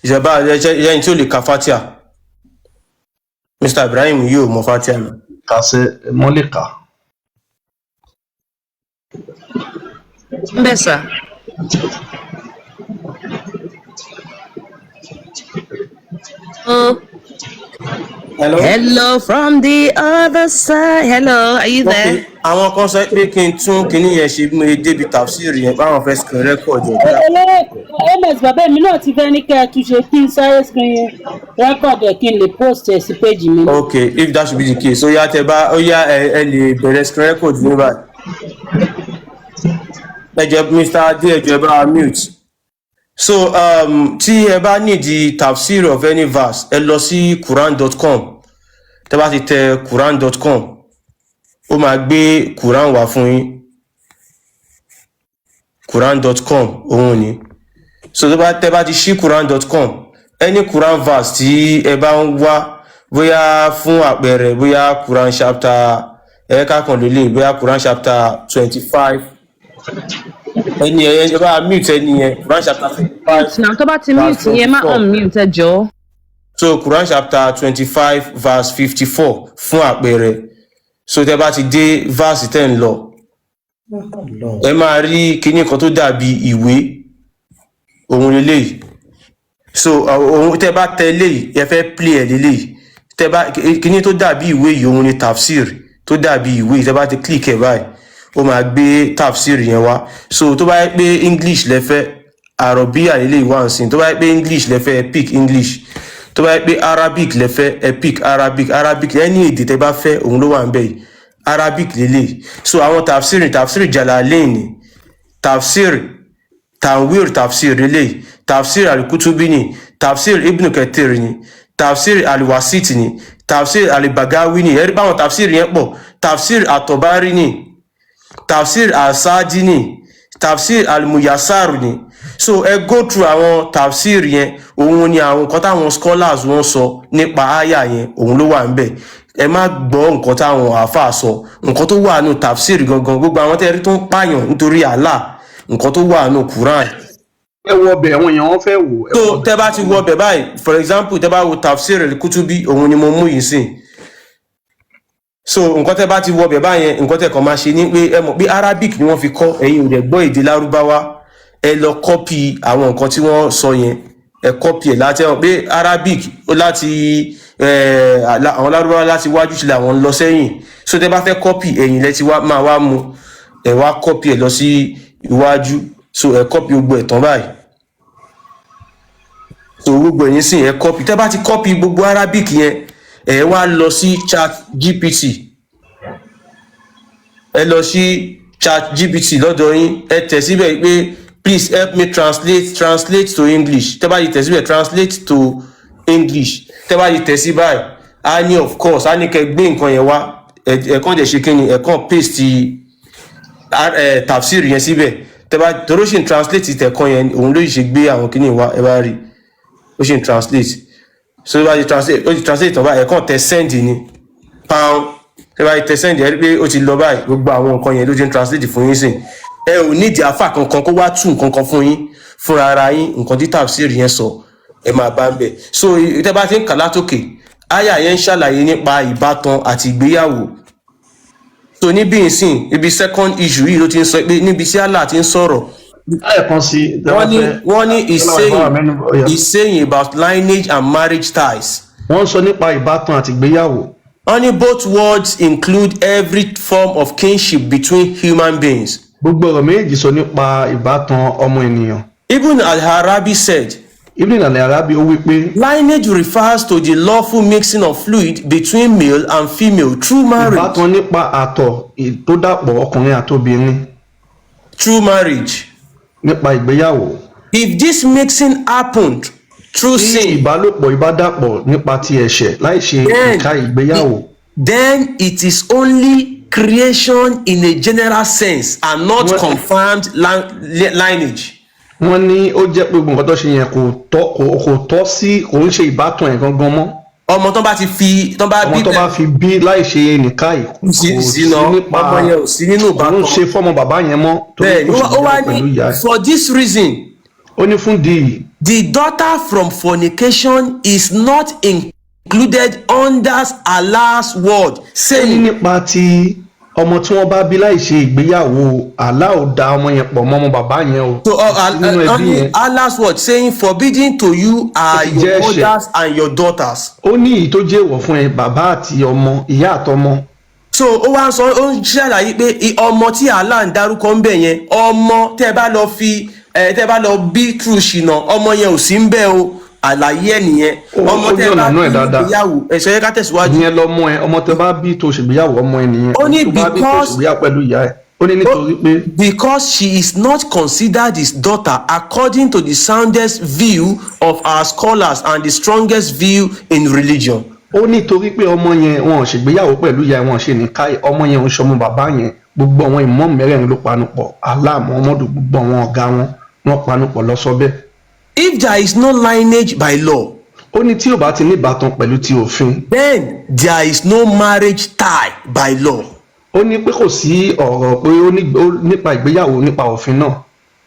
ìjọba ẹ̀yìn tí ó lè ka fatia Mr. Ibrahim yóò mọ fatia náà. kàṣẹ mọ́ lè kà. bẹ́ẹ̀ sà. Hello from the other side. Hello, are you there? Àwọn kan sọ pé kí n tún kinní yẹn ṣe bí mo débi tafsiri yẹn báwọn fẹ́ screen record ẹ̀. ms bàbá mi náà ti fẹ́ ní kẹ́ ẹ túnṣe kí n sáré screen record ẹ̀ kí n lè post ẹ̀ sí page mi. Okay, if that should be the case ó yá tẹ bá ó yá ẹ lè bẹ̀rẹ̀ screen record ní báyìí. ẹ jẹ́ Mr. Adé ẹ jẹ́ bá mute. So tí ẹ bá need the tafsir of any verse ẹ lọ sí quran.com tẹ́ bá ti tẹ quran.com ó máa gbé quran wá fún yín quran.com òun ni so tẹ́ bá ti ṣí quran.com any quran verse tí ẹ bá ń wá bóyá fún àpẹẹrẹ bóyá quran chapter ẹ̀ka kan lélẹ̀ bóyá quran chapter 25 ẹni ẹ bá mute ẹni yẹn Quran chapter 25. Now tó bá ti mute yẹn má unmute ẹ jọ̀ọ́. So Quran chapter 25 verse 54 fún àpẹẹrẹ so tẹ́ bá ti dé verse 10 lọ ẹ máa rí kíní kan tó dàbí ìwé òun lélẹ́yìí so òun tẹ́ bá tẹ léyìí ẹ fẹ́ play ẹ lélẹ́yìí tẹ́ bá kíní tó dàbí ìwé yìí òun ni tafsir tó dàbí ìwé tẹ́ bá ti click ẹ báyìí ó máa gbé tafsir yẹn wá so tó bá yẹ pé English lẹ́fẹ́ Arabia lélẹ́yìí wá ń sìn tó bá yẹ pé English lẹ́fẹ́ ẹ pick English tó bá yẹ pé Arabic lẹ́fẹ́ ẹ pick Arabic ẹni èdè tẹ́ bá fẹ́ òun ló wà ń bẹ̀ yìí Arabic lélẹ́yìí so àwọn tafsir Jalalain tafsir Tanwir tafsir lélẹ́yìí tafsir al-Kutubi ni tafsir Ibn Kathir ni tafsir al-wasit ni, tafsir al-bagawi ni, ẹ̀rí báwọn tafsir yẹn pọ̀, tafsir at-tabari ni, tafsir al-sadi ni, tafsir al-muyassar ni. So ẹ go through àwọn tafsir yẹn, òun ni àwọn nǹkan táwọn scholars wọ́n sọ nípa àyà yẹn, òun ló wà ńbẹ̀. Ẹ má gbọ́ nǹkan táwọn àáfàá sọ, nǹkan tó wà nínú tafsir gangan, gbogbo àwọn tẹ́rí tó ń pààyàn nítorí Allah, nǹkan tó wà nínú Quran. ẹ wọ ọbẹ̀ àwọn èèyàn wọn fẹ́ wò. So tẹ́ bá ti wọ ọbẹ̀ báyìí, for example tẹ́ bá wo tafsir al-kutubi, òun ni mo mú yìí sìn. So nǹkan tẹ́ bá ti wọ ọbẹ̀ báyẹn, nǹkan tẹ́ kàn máa ṣe ní pé ẹ mọ̀ pé Arabic ni wọ́n fi kọ́, ẹ̀yin ò dẹ̀ gbọ́ èdè Lárúbáwá, ẹ lọ copy àwọn nǹkan tí wọ́n sọ yẹn, ẹ copy ẹ̀ láti ẹ̀wọ̀n pé Arabic ó láti àwọn Lárúbáwá láti wájú sílẹ̀ àwọn lọ sẹ́yìn. So tẹ́ bá fẹ́ copy ẹ̀yìn lẹ ti máa wá mú, ẹ wá copy ẹ̀ lọ sí iwájú. So ẹ copy gbogbo ẹ̀ tán báyìí. So gbogbo ẹ̀yin sì ẹ copy, tẹ́ bá ti copy gbogbo Arabic yẹn, ẹ wá lọ sí chat GPT, ẹ lọ sí chat GPT lọ́dọ̀ yín, ẹ tẹ̀ síbẹ̀ pé please help me translate to English. Tẹ́ bá yìí tẹ̀ síbẹ̀ translate to English, tẹ́ bá yìí tẹ̀ sí báyìí, a ní of course a ní kẹ́ gbé nǹkan yẹn wá, ẹ̀kan dẹ̀ ṣe kí ni, ẹ̀kan paste tafsir yẹn síbẹ̀. Tẹ́ bá toró ṣe ń translate tẹ̀kan yẹn, òun ló ṣe gbé àwọn kíní wá, ẹ bá rí ó ṣe ń translate. So tẹ́ bá yìí translate tán báyìí, ẹ̀kan tẹ̀ send ni pound, tẹ́ bá yìí tẹ̀ send ẹ rí pé ó ti lọ báyìí, gbogbo àwọn nǹkan yẹn ló ti ń translate fún yín sìn. Ẹ ò nídìí àfà kankan kó wá tú nǹkan kan fún yín, fúnra ara yín nǹkan tí tafsir yẹn sọ ẹ máa bá ń bẹ̀. So tẹ́ bá ti ń kà látòkè, àyà yẹn ń ṣàlàyé nípa ìbátan àti ìgbéyàwó. So níbi ìsìn ibi second issue yìí ló ti ń sọ pé níbi tí Allah ti ń sọ̀rọ̀, wọ́n ní he's saying about lineage and marriage ties. wọ́n sọ nípa ìbátan àti ìgbéyàwó. Only both words include every form of kinship between human beings. Gbogbo ọ̀rọ̀ méjì sọ nípa ìbátan ọmọ ènìyàn. Ibn al-Arabi said, Ibn al-Arabi ó wí pé lineage refers to the lawful mixing of fluid between male and female through marriage. Ìbátan nípa àtọ̀ tó dàpọ̀ ọkùnrin àtobìnrin. Through marriage. Nípa ìgbéyàwó. If this mixing happened through sin, ìbálòpọ̀ ìbádàpọ̀ nípa ti ẹ̀ṣẹ̀ láì ṣe ìka ìgbéyàwó. Then it is only creation in a general sense and not confirmed lineage. Wọ́n ní ó jẹ́ pé gbogbo nǹkan tó ṣe yẹn kò tọ́ sí, kò ń ṣe ìbátan ẹ̀ gangan mọ́. Ọmọ tó bá fi bí láì ṣe nìka kò sí nípa ọmọ yẹn ò sí nínú ìbátan. Kò ń ṣe fọ́mọ bàbá yẹn mọ́. Bẹ́ẹ̀ni ó wá ní for this reason. Ó ní fún di. The daughter from fornication is not included under Allah's word. Saying nípa ti ọmọ tí wọ́n bá bí láì ṣe ìgbéyàwó, Allah ò dá ọmọ yẹn pọ̀ mọ́ ọmọ bàbá yẹn o. So Allah's word saying forbidden to you are your mothers and your daughters. Ó ní èyí tó jẹ́ èèwọ̀ fún ẹ bàbá àti ọmọ, ìyá àtọmọ. So ó wá ń sọ, ó ń ṣàlàyé pé ọmọ tí Allah ń dárúkọ ń bẹ̀ yẹn, ọmọ tẹ́ bá lọ bí true ṣìnà, ọmọ yẹn ò sí ń bẹ̀ o, àlàyé ẹ nìyẹn. Ọmọ tẹ́ bá bí ìgbéyàwó, ẹ̀sọ́ yẹ ká tẹ̀síwájú. Ìyẹn lọmọ ẹ, ọmọ tẹ́ bá bí tó ṣègbéyàwó ọmọ ẹ nìyẹn. Ó ní because she is not considered his daughter according to the soundest view of our scholars and the strongest view in religion. Ó ní torí pé ọmọ yẹn wọn ò ṣègbéyàwó pẹ̀lú ìyá wọn ṣe nìka, ọmọ yẹn ò ń ṣọmọ bàbá yẹn. Gbogbo àwọn ìmọ̀ mẹ́rẹ̀ẹ̀rin ló panupọ̀, Allah Muhammadu, gbogbo àwọn ọ̀gá wọn panupọ̀ lọ sọ bẹ́ẹ̀. If there is no lineage by law, ó ní tí ò bá ti ní ìbátan pẹ̀lú ti òfin, then there is no marriage tie by law. Ó ní pé kò sí ọ̀rọ̀ pé ó nípa ìgbéyàwó nípa òfin náà.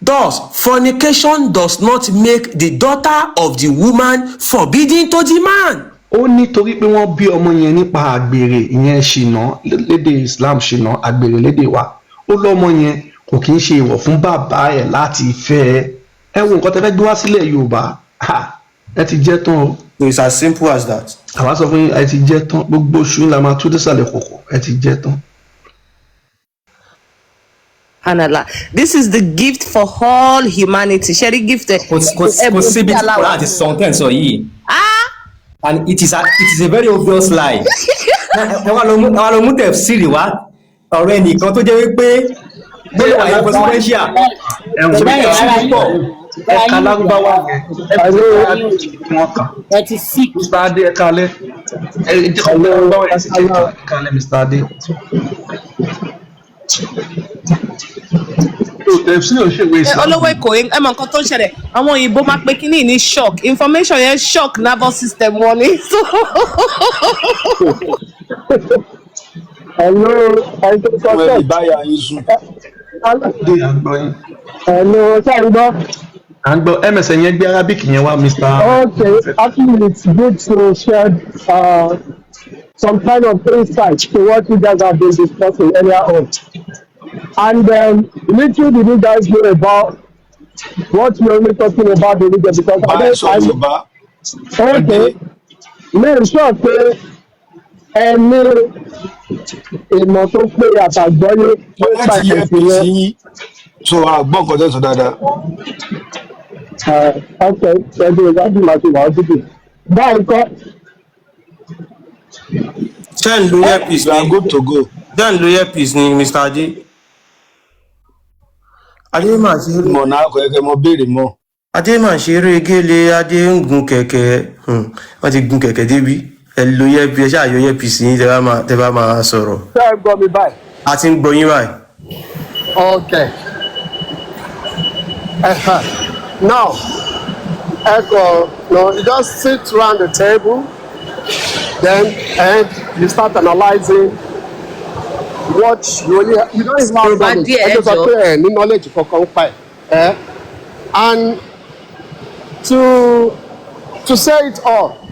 Thus, fornication does not make the daughter of the woman forbidden to the man. Ó ní torí pé wọ́n bí ọmọ yẹn nípa àgbèrè, ìyẹn ṣìnà lédè Islam, ṣìnà àgbèrè lédè wa. Ó lọ́mọ yẹn kò kí ń ṣe ìwọ̀ fún bàbá ẹ̀ láti fẹ́ ẹ wo nǹkan tẹ́ fẹ́ gbé wá sílẹ̀ Yorùbá, ẹ ti jẹ́ tán o. It's as simple as that. Àwa sọ fún yín, ẹ ti jẹ́ tán, gbogbo oṣù la máa tú désàlẹ̀ kòkò, ẹ ti jẹ́ tán. Anala, this is the gift for all humanity. Sherry gift. Kò síbi tí kò láti sọ tẹ́ ń sọ yìí. And it is a very obvious lie. Ẹ wá lọ mú tẹ̀ sírì wá ọ̀rọ̀ ẹnìkan tó jẹ́ wípé gbọ́dọ̀ wà inconsequential ẹ̀wọ̀n ṣebí ẹ̀ ṣe púpọ̀. ẹ̀ka lárúbáwá yẹn kí wọ́n kà. ẹ ti sick. Mr. Adé ẹ̀ka alẹ́ ẹ̀ka lárúbáwá yẹn sì ẹ̀ka alẹ́ Mr. Adé. olówó èkó ẹ mọ nǹkan tó ń ṣẹlẹ̀ àwọn òyìnbó máa pe kínní ní shock information yẹn shock nervous system wọn ni. Hello, wọ́n ti báyà yín sùn. Hello, ṣáàrúgbọ́. À ń gbọ́ MSN yẹn gbé Arabic yẹn wá Mr. Okay, actually it's good to share some kind of insight to what you guys have been discussing earlier on. And little did you guys know about what we're only talking about the religion because okay, make sure pé ẹni ìmọ̀ tó pé àtàgbọ́yé nípa ìṣẹ̀sìn yẹn. So àgbọ̀n kan tẹ̀sán dáadáa. Okay, ṣẹ́jú ìwádìí máa ti wà ó dìbò. Báyìí kọ́. ṣé ń lo earpiece ni good to go. ṣé ń lo earpiece ni Mr. Adé. Adé máa ṣe eré. Mọ̀ náà kọ̀ ẹ̀kẹ́ mọ béèrè mọ́. Adé máa ṣe eré gélé Adé ń gun kẹ̀kẹ́ wọ́n ti gun kẹ̀kẹ́ débi ẹ lo earpiece ṣáà yọ earpiece yín tẹ́ bá máa sọ̀rọ̀. Ṣé ẹ gbọ́ mi báyìí? A ti ń gbọ́ yín báyìí. Okay. Now, Echo, no, you just sit around the table, then you start analyzing what you only you don't even have knowledge. I just say any knowledge for compile. And to say it all,